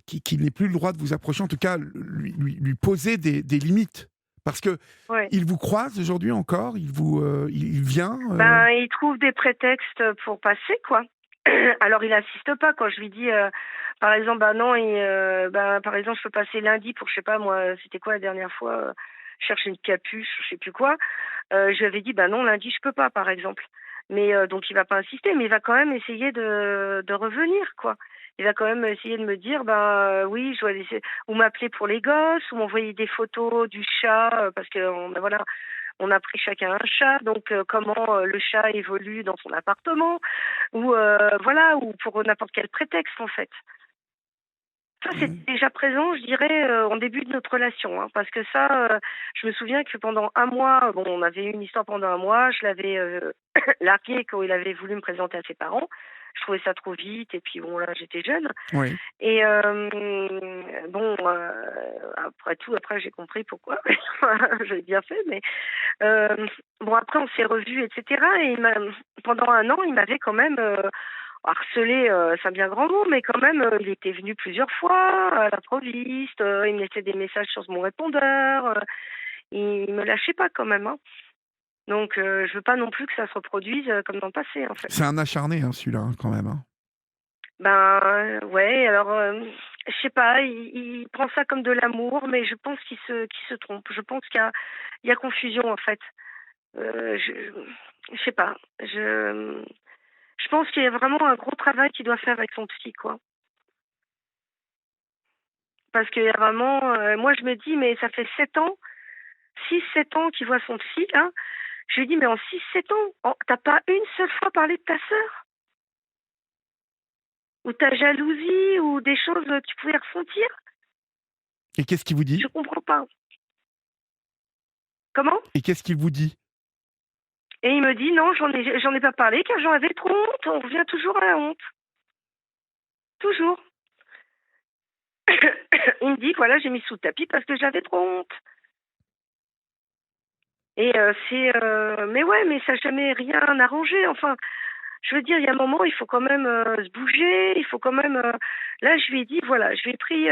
qu'il n'ait plus le droit de vous approcher, en tout cas lui poser des limites. Parce que Ouais. il vous croise aujourd'hui encore, il vient. Ben, il trouve des prétextes pour passer, quoi. Alors, il insiste pas quand je lui dis, par exemple, bah non, par exemple, je peux passer lundi pour, je sais pas moi, c'était quoi la dernière fois, chercher une capuche, je sais plus quoi. Je lui avais dit, bah non, lundi, je peux pas, par exemple. Mais donc, il va pas insister, mais il va quand même essayer de revenir, quoi. Il va quand même essayer de me dire, oui, je dois laisser, ou m'appeler pour les gosses, ou m'envoyer des photos du chat, parce que voilà, on a pris chacun un chat, donc comment le chat évolue dans son appartement, ou voilà, ou pour n'importe quel prétexte en fait. Ça, c'est Mmh. déjà présent, je dirais, en début de notre relation, hein, parce que ça, je me souviens que pendant un mois, bon, on avait eu une histoire pendant un mois, je l'avais largué quand il avait voulu me présenter à ses parents. Je trouvais ça trop vite, et puis bon, là, j'étais jeune. Oui. Et bon, après tout, après, j'ai compris pourquoi. J'ai bien fait, mais bon, après, on s'est revus, etc. Et pendant un an, il m'avait quand même harcelé, c'est un bien grand mot, mais quand même, il était venu plusieurs fois à l'improviste, il me laissait des messages sur mon répondeur, il me lâchait pas quand même, hein. Donc, je veux pas non plus que ça se reproduise comme dans le passé, en fait. C'est un acharné, hein, celui-là, hein, quand même. Hein. Ben, ouais, alors, je sais pas, il prend ça comme de l'amour, mais je pense qu'il se trompe. Je pense qu'il y a confusion, en fait. Je sais pas. Je pense qu'il y a vraiment un gros travail qu'il doit faire avec son psy, quoi. Parce qu'il y a vraiment, moi je me dis, mais ça fait 7 ans, 6 7 ans qu'il voit son psy, là. Je lui dis, mais en 6 7 ans, t'as pas une seule fois parlé de ta sœur? Ou ta jalousie, ou des choses que tu pouvais ressentir? Et qu'est-ce qu'il vous dit? Je comprends pas. Comment? Et qu'est-ce qu'il vous dit? Et il me dit, non, j'en ai pas parlé car j'en avais trop honte. On revient toujours à la honte. Toujours. Il me dit, voilà, j'ai mis sous le tapis parce que j'avais trop honte. Et mais ouais, mais ça n'a jamais rien arrangé. Enfin, je veux dire, il y a un moment, il faut quand même se bouger. Il faut quand même. Là, je lui ai dit, voilà, je lui ai pris,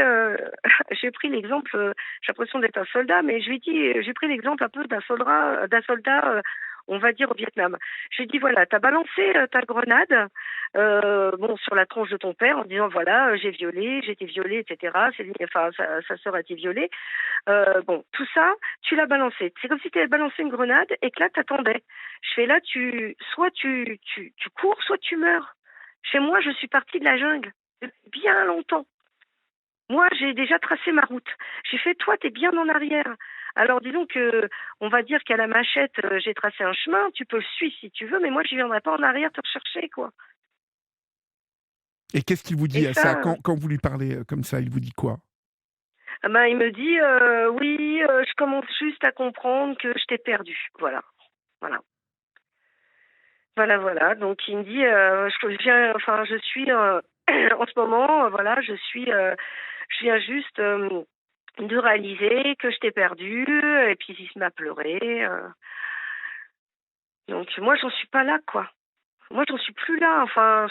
j'ai pris l'exemple. J'ai l'impression d'être un soldat, mais je lui ai dit, j'ai pris l'exemple un peu d'un soldat, on va dire au Vietnam. Je lui ai dit, voilà, t'as balancé ta grenade, bon, sur la tronche de ton père en disant, voilà, j'ai été violée, etc. Enfin, sa sœur a été violée. Bon, tout ça, tu l'as balancé. C'est comme si tu avais balancé une grenade et que là, t'attendais. Je fais là, soit tu cours, soit tu meurs. Chez moi, je suis partie de la jungle depuis bien longtemps. Moi, j'ai déjà tracé ma route. J'ai fait, toi, t'es bien en arrière. Alors, disons que, on va dire qu'à la machette, j'ai tracé un chemin. Tu peux le suivre si tu veux, mais moi, je ne viendrai pas en arrière te rechercher, quoi. Et qu'est-ce qu'il vous Et dit à ça ça, quand vous lui parlez comme ça? Il vous dit quoi? il me dit, oui, je commence juste à comprendre que je t'ai perdu. Voilà, voilà. Voilà, voilà. Donc il me dit, je suis en ce moment, voilà, je viens juste de réaliser que je t'ai perdu, et puis il se met à pleurer. Donc moi, j'en suis pas là, quoi. Moi, j'en suis plus là. Enfin,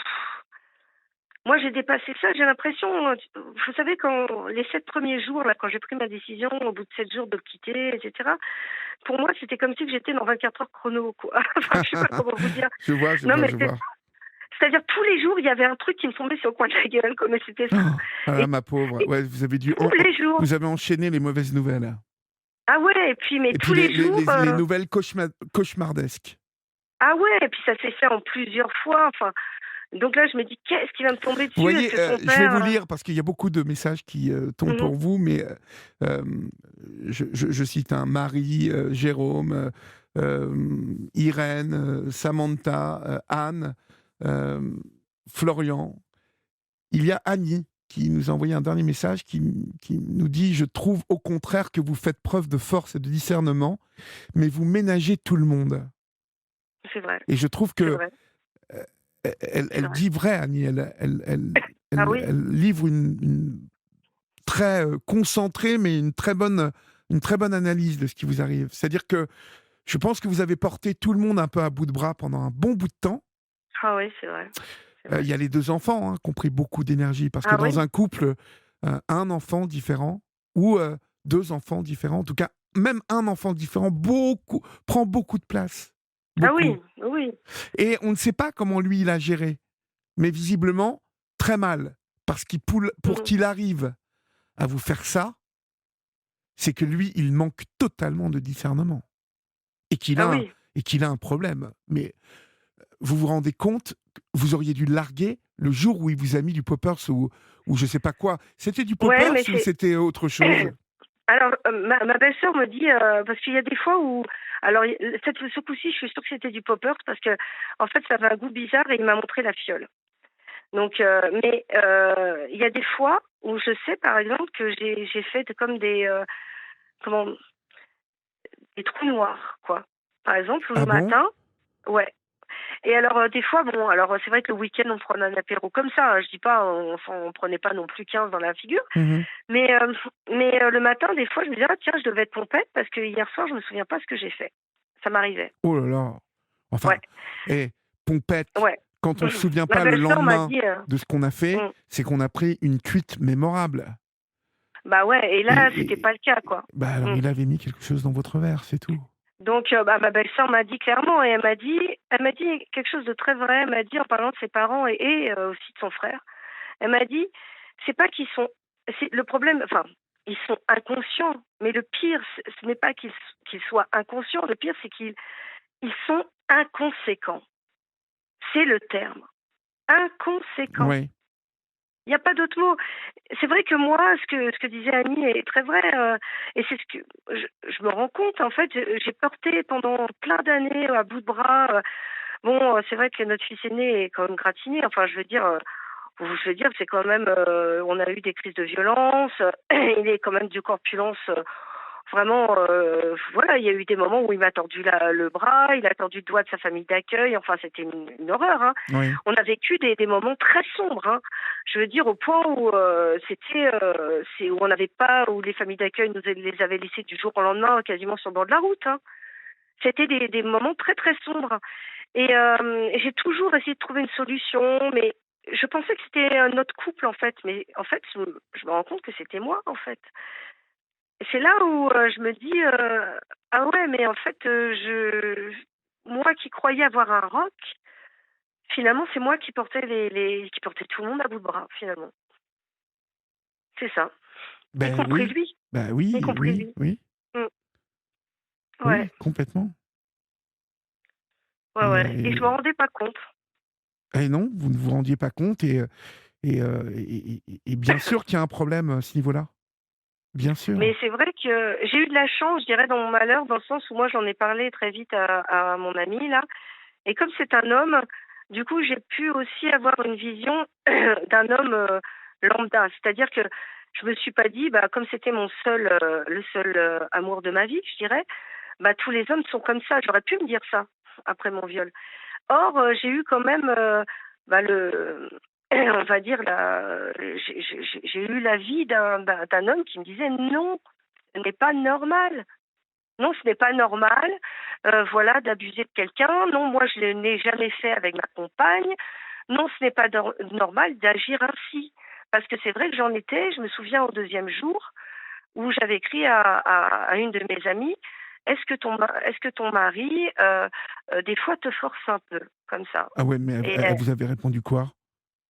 moi, j'ai dépassé ça. J'ai l'impression, vous savez, quand les 7 premiers jours, là, quand j'ai pris ma décision, au bout de 7 jours de le quitter, etc. Pour moi, c'était comme si j'étais dans 24 heures chrono, quoi. Enfin, je sais pas comment vous dire. Je vois, je Non, vois, mais je vois. c'est-à-dire tous les jours, il y avait un truc qui me tombait sur le coin de la gueule, comme c'était Oh, ça. ah Et, là, ma pauvre. et Ouais, vous avez tous les jours. vous avez enchaîné les mauvaises nouvelles. Ah ouais, et puis mais Et puis tous les jours. les nouvelles cauchemardesques. Ah ouais, et puis ça s'est fait en plusieurs fois. Enfin, donc là, je me dis, qu'est-ce qui va me tomber Vous dessus? voyez, Est-ce que son je vais père. vous lire parce qu'il y a beaucoup de messages qui tombent Mhm, pour vous, mais euh, je cite un Marie, Jérôme, Irène, Samantha, Anne, euh, Florian. Il y a Annie qui nous a envoyé un dernier message qui nous dit: Je trouve au contraire que vous faites preuve de force et de discernement, mais vous ménagez tout le monde. c'est vrai, Et je trouve c'est que vrai, euh, c'est elle vrai. dit vrai, Annie. Ah oui, Elle livre une très concentrée, mais une très bonne analyse de ce qui vous arrive. C'est-à-dire que je pense que vous avez porté tout le monde un peu à bout de bras pendant un bon bout de temps. ah oui, c'est vrai, c'est Il vrai. y a les 2 enfants qui ont pris beaucoup d'énergie, parce que Ah dans oui, un couple, un enfant différent ou deux enfants différents. En tout cas, même un enfant différent prend beaucoup de place. Ah oui, Beaucoup. oui. Et on ne sait pas comment lui, il a géré. Mais visiblement, très mal. Parce pour Mm. qu'il arrive à vous faire ça, c'est que lui, il manque totalement de discernement. Et qu'il Ah a, oui. et qu'il a un problème. Mais vous vous rendez compte que vous auriez dû le larguer le jour où il vous a mis du poppers ou je sais pas quoi. C'était du Ouais, poppers mais ou c'est. c'était autre chose? Alors, ma belle-sœur me dit, parce qu'il y a des fois où, alors, ce coup-ci, je suis sûre que c'était du poppers parce que, en fait, ça avait un goût bizarre et il m'a montré la fiole. Donc, mais il y a des fois où je sais, par exemple, que j'ai fait comme comment, des trous noirs, quoi. Par exemple, le Ah bon? matin, ouais. Et alors, des fois, bon, alors c'est vrai que le week-end, on prenait un apéro comme ça, hein, je dis pas, on prenait pas non plus 15 dans la figure, Mhm. mais, le matin, des fois, je me disais, ah, tiens, je devais être pompette parce que hier soir, je me souviens pas ce que j'ai fait. Ça m'arrivait. Oh là là. Enfin, Ouais, et pompette, ouais. quand on se souvient Ma pas le belle-sœur m'a lendemain dit, de ce qu'on a fait, mm, c'est qu'on a pris une cuite mémorable. bah ouais, et là, Et, c'était et- pas le cas, quoi. bah alors Mm. il avait mis quelque chose dans votre verre, c'est tout. Donc, bah, ma belle-sœur m'a dit clairement, et elle m'a dit quelque chose de très vrai. Elle m'a dit en parlant de ses parents et aussi de son frère. Elle m'a dit, c'est pas qu'ils sont, c'est le problème. Enfin, ils sont inconscients. Mais le pire, ce n'est pas qu'ils soient inconscients. Le pire, c'est qu'ils sont inconséquents. C'est le terme. Inconséquents. Oui. Il n'y a pas d'autre mot. C'est vrai que moi, ce que disait Annie est très vrai, et c'est ce que je me rends compte. En fait, j'ai porté pendant plein d'années à bout de bras. Bon, c'est vrai que notre fils aîné est quand même gratiné. Enfin, je veux dire, c'est quand même, on a eu des crises de violence. Il est quand même de corpulence. Vraiment, voilà, il y a eu des moments où il m'a tordu le bras, il a tordu le doigt de sa famille d'accueil. Enfin, c'était une horreur, hein. Oui. On a vécu des moments très sombres, hein. Je veux dire, au point où où on n'avait pas, où les familles d'accueil les avaient laissés du jour au lendemain, quasiment sur le bord de la route, hein. C'était des moments très très sombres. Et j'ai toujours essayé de trouver une solution, mais je pensais que c'était notre couple en fait. Mais en fait, je me rends compte que c'était moi en fait. C'est là où je me dis, ah ouais, mais en fait, moi qui croyais avoir un rock, finalement, c'est moi qui portais qui portais tout le monde à bout de bras, finalement. C'est ça. Y Ben compris oui. lui. Ben Y oui, compris oui, lui. oui, Mm. Ouais, oui, complètement. ouais, Et, ouais. Et je me et- rendais pas compte. et non, vous ne vous rendiez pas compte et bien sûr qu'il y a un problème à ce niveau-là. Bien sûr. Mais c'est vrai que j'ai eu de la chance, je dirais, dans mon malheur, dans le sens où moi, j'en ai parlé très vite à mon ami, là. Et comme c'est un homme, du coup, j'ai pu aussi avoir une vision d'un homme lambda. C'est-à-dire que je me suis pas dit, bah, comme c'était le seul amour de ma vie, je dirais, bah, tous les hommes sont comme ça. J'aurais pu me dire ça après mon viol. Or, j'ai eu quand même, bah, on va dire, j'ai eu l'avis d'un homme qui me disait non, ce n'est pas normal. Non, ce n'est pas normal, voilà, d'abuser de quelqu'un. Non, moi, je ne l'ai jamais fait avec ma compagne. Non, ce n'est pas normal d'agir ainsi. Parce que c'est vrai que j'en étais, je me souviens au deuxième jour, où j'avais écrit à une de mes amies, est-ce que ton mari, des fois, te force un peu, comme ça? Ah ouais, mais Et elle vous avez répondu quoi?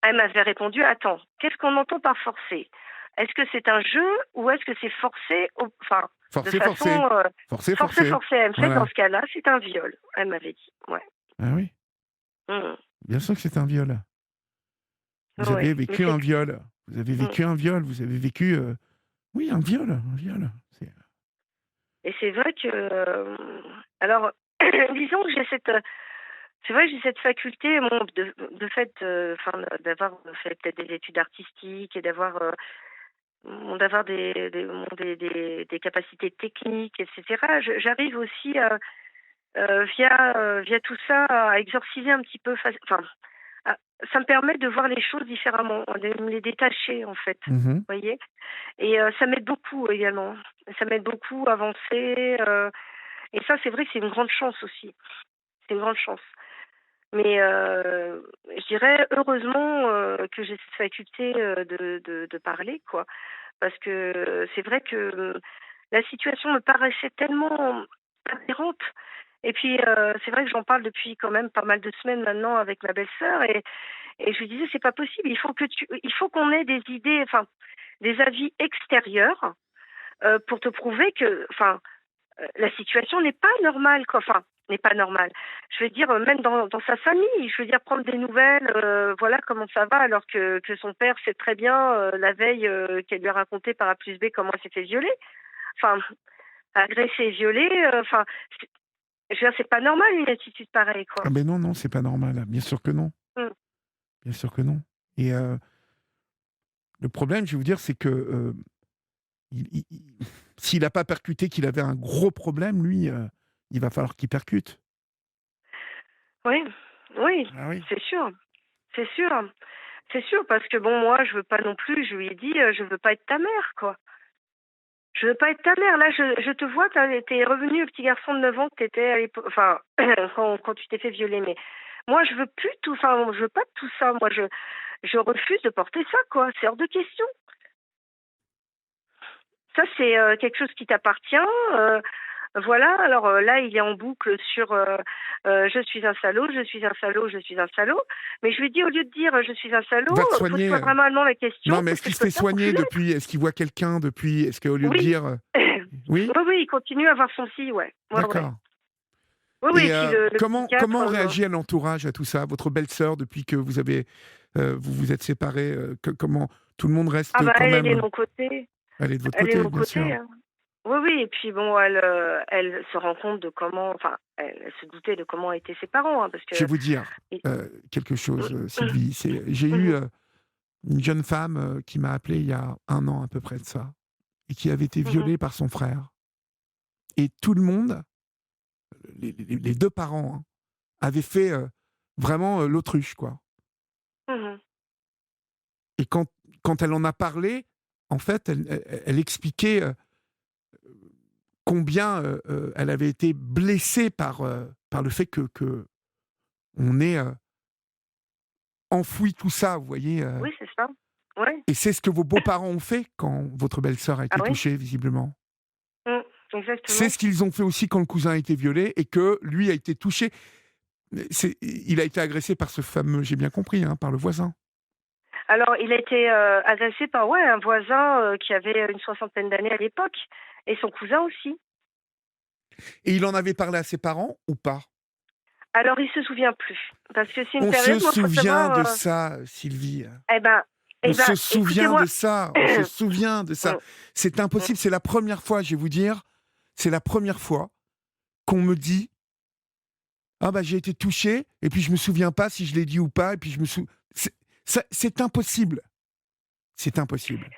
elle m'avait répondu, attends, qu'est-ce qu'on entend par forcer? Est-ce que c'est un jeu ou est-ce que c'est forcé, enfin, de Forcé, forcé. façon Forcé, forcé, forcé. forcé? Elle me fait, dans Voilà. ce cas-là, c'est un viol, elle m'avait dit. Ouais. Ah oui, Mhm. bien sûr que c'est un viol. Vous Ouais. avez Mais vécu un viol. Vous avez mm. vécu un viol. Vous avez vécu... Oui, un viol. Un viol. Et c'est vrai que, alors, disons que c'est vrai que j'ai cette faculté, bon, de fait, enfin, d'avoir fait peut-être des études artistiques et d'avoir des capacités techniques, etc. J'arrive aussi via tout ça à exorciser un petit peu, enfin, ça me permet de voir les choses différemment, de me les détacher en fait, Mhm. vous voyez. Et ça m'aide beaucoup également. Ça m'aide beaucoup à avancer. Et ça, c'est vrai que c'est une grande chance aussi. C'est une grande chance. Mais je dirais heureusement que j'ai cette faculté de parler, quoi. Parce que c'est vrai que la situation me paraissait tellement aberrante. Et puis, c'est vrai que j'en parle depuis quand même pas mal de semaines maintenant avec ma belle-sœur et je lui disais: «C'est pas possible, il faut qu'on ait des idées, enfin, des avis extérieurs, pour te prouver que enfin, la situation n'est pas normale, quoi. Enfin, n'est pas normale. Je veux dire, même dans sa famille, je veux dire prendre des nouvelles, voilà comment ça va, alors que son père sait très bien, la veille, qu'elle lui a raconté par A plus B comment elle s'est fait violer. Enfin, agresser et violer, enfin, c'est je veux dire, c'est pas normal une attitude pareille, Ah quoi. ben non, non, c'est pas normal. Bien sûr que non. Mmh. Bien sûr que non. Et le problème, je vais vous dire, c'est que s'il n'a pas percuté qu'il avait un gros problème, lui, il va falloir qu'il percute. Oui, oui, Ah oui. c'est sûr, c'est sûr. C'est sûr parce que bon, moi, je veux pas non plus, je lui ai dit, «Je veux pas être ta mère, quoi. Je veux pas être ta mère. Là, je te vois, tu es revenu, le petit garçon de 9 ans que tu étais à enfin, quand tu t'es fait violer, mais moi, je veux plus tout enfin, je veux pas de tout ça. Moi, je refuse de porter ça, quoi. C'est hors de question. Ça, c'est, quelque chose qui t'appartient, heu, voilà. Alors, là, il est en boucle sur, «Je suis un salaud, je suis un salaud, je suis un salaud». Mais je lui dis: «Au lieu de dire, je suis un salaud, Va te soigner. pose-toi vraiment la question, Non, mais est-ce qu'est-ce que qu'il je se peux fait faire pour soigner plus depuis? l'être?» Est-ce qu'il voit quelqu'un depuis? Est-ce qu'au lieu de Oui. dire, oui? Oui, oui, il continue à voir son psy, ouais. Ouais, ouais. D'accord. Oui, oui, et Et puis le psychiatre, comment réagit l'entourage à tout ça? Votre belle-sœur, depuis que vous avez, vous vous êtes séparés, comment tout le monde ah reste bah, quand elle est de même, mon côté. elle est de votre Elle est de côté, mon bien sûr. côté, hein. Oui, oui, et puis bon, elle se rend compte de comment enfin, elle se doutait de comment étaient ses parents, hein, parce Je vais que vous dire, i quelque chose, mmh Sylvie, j'ai eu, mh. une jeune femme, qui m'a appelé il y a un an à peu près de ça et qui avait été Mmh mh. violée par son frère et tout le monde, les 2 parents, hein, avaient fait, vraiment, l'autruche, quoi. Mmh. Et quand elle en a parlé, en fait, elle expliquait, combien, elle avait été blessée par le fait que on ait, enfoui tout ça, vous voyez? Oui, c'est ça. Ouais. Et c'est ce que vos beaux-parents ont fait quand votre belle-sœur a Ah été oui. touchée, visiblement. Mmh. C'est Exactement. ce qu'ils ont fait aussi quand le cousin a été violé et que lui a été touché. Il a été agressé par ce fameux, j'ai bien compris, hein, par le voisin. Alors il a été, agressé par, ouais, un voisin, qui avait une soixantaine d'années à l'époque et son cousin aussi. Et il en avait parlé à ses parents ou pas? Alors il se souvient plus parce que c'est une On se période, moi, faut souvient de savoir, ça, Sylvie. eh ben On se souvient écoutez-moi. de ça, on se souvient de ça. Mmh, C'est mmh. impossible, c'est la première fois, je vais vous dire, c'est la première fois qu'on me dit: «Ah bah, j'ai été touché et puis je me souviens pas si je l'ai dit ou pas et puis je me sou» c'est impossible, c'est impossible.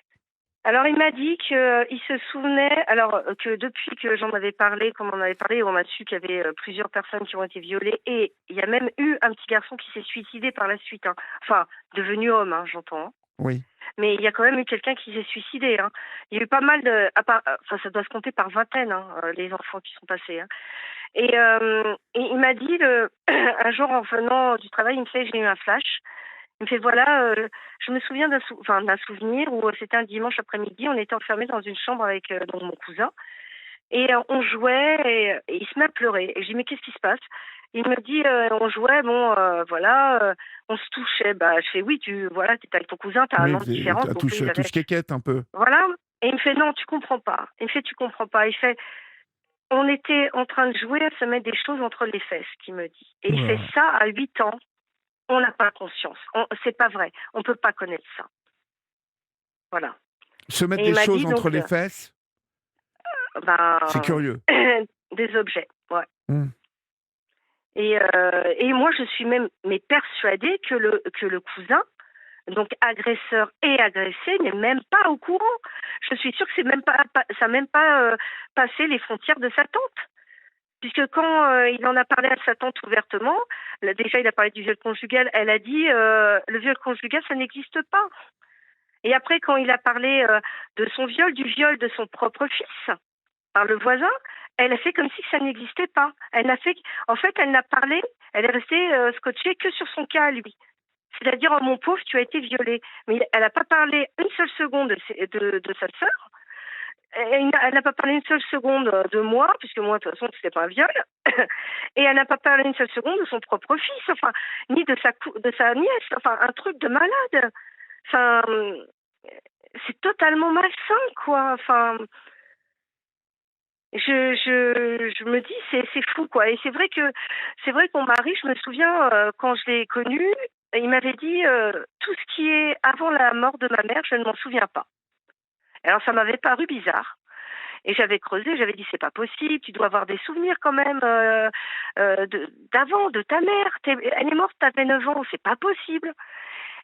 Alors il m'a dit qu'il se souvenait alors, que depuis que j'en avais parlé, comme on en avait parlé, on a su qu'il y avait, plusieurs personnes qui ont été violées et il y a même eu un petit garçon qui s'est suicidé par la suite, hein. Enfin, devenu homme, hein, j'entends, hein. Oui. Mais il y a quand même eu quelqu'un qui s'est suicidé, hein. Il y a eu pas mal de à part enfin ça doit se compter par vingtaines, hein, les enfants qui sont passés, hein. Et il m'a dit un jour en revenant du travail, il me fait: «J'ai eu un flash». Il me fait: «Voilà, je me souviens d'un souvenir où, c'était un dimanche après-midi, on était enfermés dans une chambre avec, donc mon cousin et on jouait et il se met à pleurer et je dis: «Mais qu'est-ce qui se passe?» Il me dit: «On jouait, bon, voilà, on se touchait». Bah, je fais: «Oui, voilà, tu étais avec ton cousin, tu as 1 Oui, an de différence, à donc oui, touche ils à avaient» touche quéquette un peu. voilà. Et il me fait: «Non, tu comprends pas». Il me fait: «Tu comprends pas». Il fait: «On était en train de jouer à se mettre des choses entre les fesses», qu'il me dit et il Ouh là fait là. ça à 8 ans. On n'a pas conscience. C'est pas vrai. On peut pas connaître ça. Voilà. Se mettre Et il des m'a choses dit entre donc, les fesses, c'est ben, curieux. des objets, ouais. Mmh. Et moi je suis même mais persuadée que le cousin, donc agresseur et agressé, n'est même pas au courant. Je suis sûre que c'est même pas ça a même pas, passé les frontières de sa tante. Puisque quand, il en a parlé à sa tante ouvertement, là déjà il a parlé du viol conjugal, elle a dit, «Le viol conjugal ça n'existe pas». Et après, quand il a parlé, de son viol, du viol de son propre fils par le voisin, elle a fait comme si ça n'existait pas. En fait, elle est restée scotchée que sur son cas à lui. C'est-à-dire, oh, mon pauvre, tu as été violée. Mais elle n'a pas parlé une seule seconde de sa sœur. Elle n'a pas parlé une seule seconde de moi, puisque moi, de toute façon, c'était pas un viol. Et elle n'a pas parlé une seule seconde de son propre fils, enfin, ni de sa nièce. Enfin, un truc de malade. Enfin, c'est totalement malsain, quoi. Enfin, je me dis, c'est fou, quoi. Et c'est vrai que mon mari, je me souviens, quand je l'ai connu, il m'avait dit, tout ce qui est avant la mort de ma mère, je ne m'en souviens pas. Alors, ça m'avait paru bizarre. Et j'avais creusé, j'avais dit, c'est pas possible, tu dois avoir des souvenirs quand même d'avant, de ta mère. Elle est morte, t'avais 9 ans, c'est pas possible.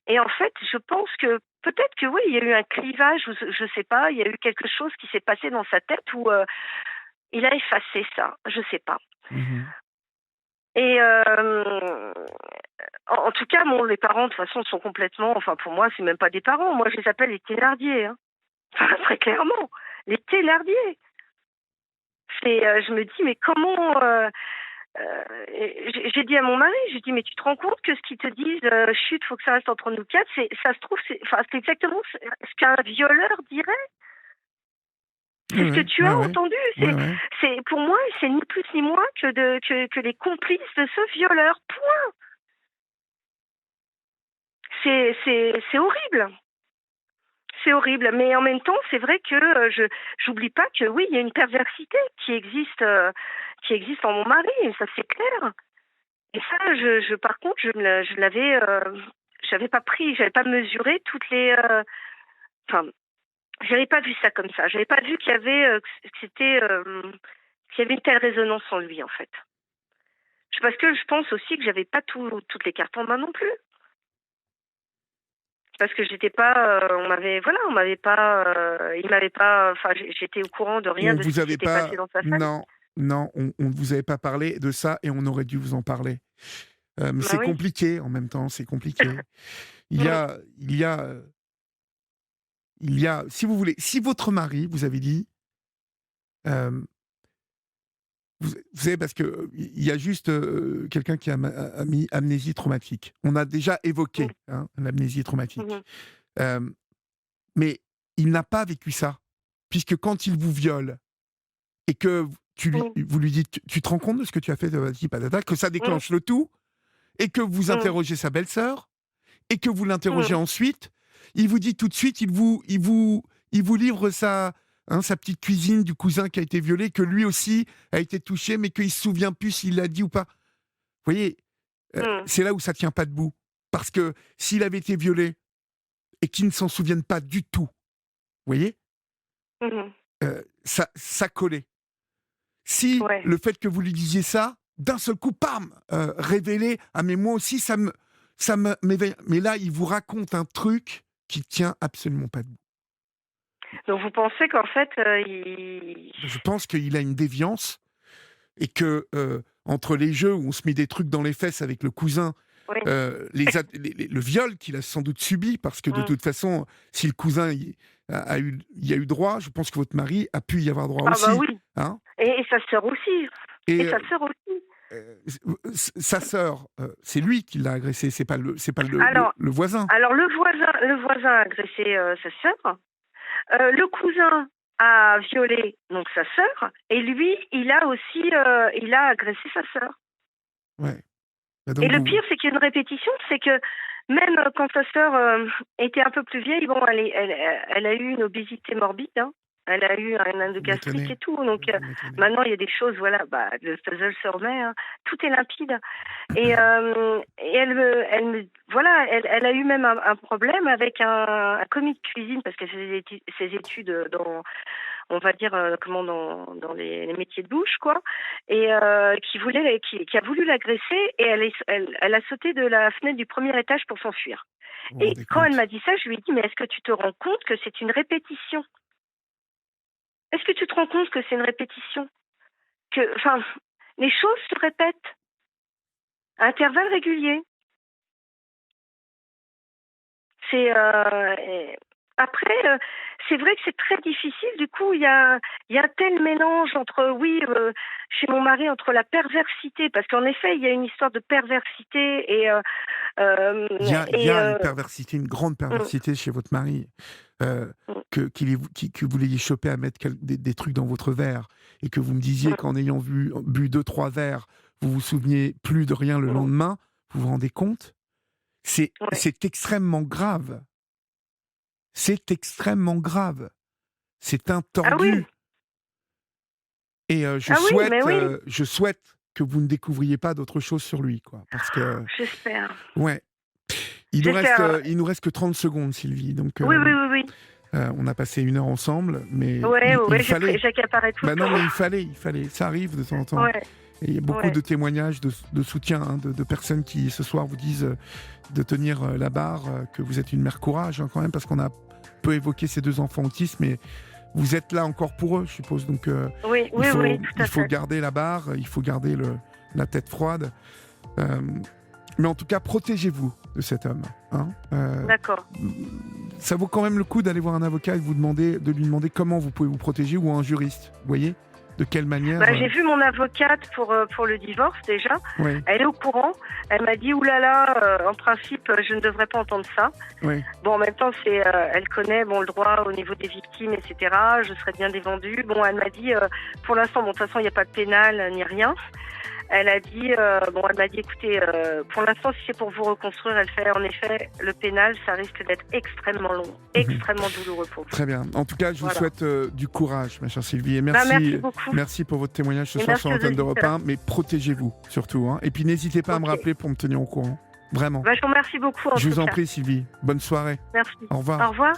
Et en fait, je pense que peut-être que oui, il y a eu un clivage, ou je sais pas, il y a eu quelque chose qui s'est passé dans sa tête où il a effacé ça, je sais pas. Mhm. Et en tout cas, les parents, de toute façon, sont complètement, enfin pour moi, c'est même pas des parents, moi je les appelle les Thénardier, hein. Enfin, très clairement, les Thénardier. Je me dis, mais comment j'ai dit à mon mari, j'ai dit, mais tu te rends compte que ce qu'ils te disent, chut, faut que ça reste entre nous quatre, ça se trouve, c'est exactement ce qu'un violeur dirait. C'est ce que tu as entendu. Ouais. Pour moi, c'est ni plus ni moins que les complices de ce violeur. Point. C'est horrible. C'est horrible. Mais en même temps, c'est vrai que j'oublie pas que oui, il y a une perversité qui existe en mon mari. Et ça, c'est clair. Et ça, par contre, je l'avais, j'avais pas pris, j'avais pas mesuré toutes les, enfin, j'avais pas vu ça comme ça. J'avais pas vu qu'il y avait, qu'il y avait une telle résonance en lui, en fait. Parce que je pense aussi que j'avais pas toutes les cartes en main non plus. Parce que j'étais pas, on m'avait pas, il m'avait pas, enfin, j'étais au courant de rien On de ce vous qui avait s'était pas. passé dans sa famille. Non, on ne vous avait pas parlé de ça et on aurait dû vous en parler. Mais Bah c'est oui. compliqué en même temps, c'est compliqué. Il y a, si vous voulez, si votre mari, vous avez dit, euh, vous savez, parce que il y a juste quelqu'un qui a mis amnésie traumatique. On a déjà évoqué l'amnésie traumatique. Mais il n'a pas vécu ça. Puisque quand il vous viole et que vous lui dites, tu te rends compte de ce que tu as fait de Vati Patata, que ça déclenche le tout, et que vous interrogez sa belle-sœur, et que vous l'interrogez ensuite, il vous dit tout de suite, il vous livre sa petite cuisine du cousin qui a été violé, que lui aussi a été touché, mais qu'il ne se souvient plus s'il l'a dit ou pas. Vous voyez, c'est là où ça ne tient pas debout. Parce que s'il avait été violé et qu'il ne s'en souvienne pas du tout, vous voyez, ça collait. Si le fait que vous lui disiez ça, d'un seul coup, pam, révélé, ah mais moi aussi, ça me m'éveille. Mais là, il vous raconte un truc qui tient absolument pas debout. Donc vous pensez qu'en fait, Je pense qu'il a une déviance et que entre les jeux où on se met des trucs dans les fesses avec le cousin, le viol qu'il a sans doute subi, parce que de toute façon, si le cousin y a eu droit, je pense que votre mari a pu y avoir droit aussi. Ah bah oui. Hein, et sa sœur aussi. Et sa sœur aussi. Sa sœur, c'est lui qui l'a agressé, c'est pas le voisin. Alors le voisin a agressé sa sœur. Le cousin a violé donc sa sœur, et lui, il a aussi, il a agressé sa sœur. Ouais. Et le pire, c'est qu'il y a une répétition, c'est que même quand sa sœur était un peu plus vieille, bon, elle a eu une obésité morbide, hein. Elle a eu un gastrique et tout, donc maintenant il y a des choses, voilà, le puzzle se remet, hein. Tout est limpide. Et elle a eu même un problème avec un commis de cuisine, parce qu'elle faisait ses études dans, on va dire, dans les métiers de bouche, quoi, et qui a voulu l'agresser, et elle a sauté de la fenêtre du premier étage pour s'enfuir. Et quand elle m'a dit ça, je lui ai dit, mais est-ce que tu te rends compte que c'est une répétition? Est-ce que tu te rends compte que c'est une répétition? Enfin, les choses se répètent à intervalles réguliers. Après, c'est vrai que c'est très difficile. Du coup, il y a un tel mélange entre, oui, chez mon mari, entre la perversité, parce qu'en effet, il y a une histoire de perversité Il y et a une perversité, une grande perversité chez votre mari. Que vous l'ayez chopé à mettre des trucs dans votre verre et que vous me disiez qu'en ayant bu 2-3 verres, vous vous souveniez plus de rien le lendemain, vous vous rendez compte? C'est extrêmement grave. C'est extrêmement grave. C'est un ah oui, tordu. Et je souhaite que vous ne découvriez pas d'autre chose sur lui, quoi. Parce que, j'espère. ouais. Il nous reste que 30 secondes, Sylvie. Donc, Oui, oui, oui, oui. on a passé 1 heure ensemble, mais Ouais, il fallait. j'accaparais tout le Non, mais temps. il fallait. Ça arrive de temps en temps. Ouais, Et il y a beaucoup de témoignages de soutien, hein, de personnes qui, ce soir, vous disent de tenir la barre, que vous êtes une mère courage, hein, quand même, parce qu'on a peu évoqué ces 2 enfants autistes, mais vous êtes là encore pour eux, je suppose. Donc, oui, tout à il faut fait. garder la barre, il faut garder la tête froide. Mais en tout cas, protégez-vous de cet homme. Hein. D'accord. Ça vaut quand même le coup d'aller voir un avocat et de lui demander comment vous pouvez vous protéger, ou un juriste, vous voyez ? De quelle manière J'ai vu mon avocate pour le divorce déjà. Oui. Elle est au courant. Elle m'a dit oulala, en principe, je ne devrais pas entendre ça. Oui. Bon, en même temps, elle connaît le droit au niveau des victimes, etc. Je serais bien défendue. Bon, elle m'a dit pour l'instant, de toute façon, il n'y a pas de pénal ni rien. Elle a dit, elle m'a dit, écoutez, pour l'instant, si c'est pour vous reconstruire, elle fait, en effet, le pénal, ça risque d'être extrêmement long, extrêmement douloureux pour vous. Très bien. En tout cas, je vous souhaite du courage, ma chère Sylvie. Et merci beaucoup. Merci pour votre témoignage ce soir sur l'antenne d'Europe 1. Mais protégez-vous, surtout. Hein. Et puis, n'hésitez pas à me rappeler pour me tenir au courant. Vraiment. Je vous remercie beaucoup. Je vous en prie, Sylvie. Bonne soirée. Merci. Au revoir. Au revoir.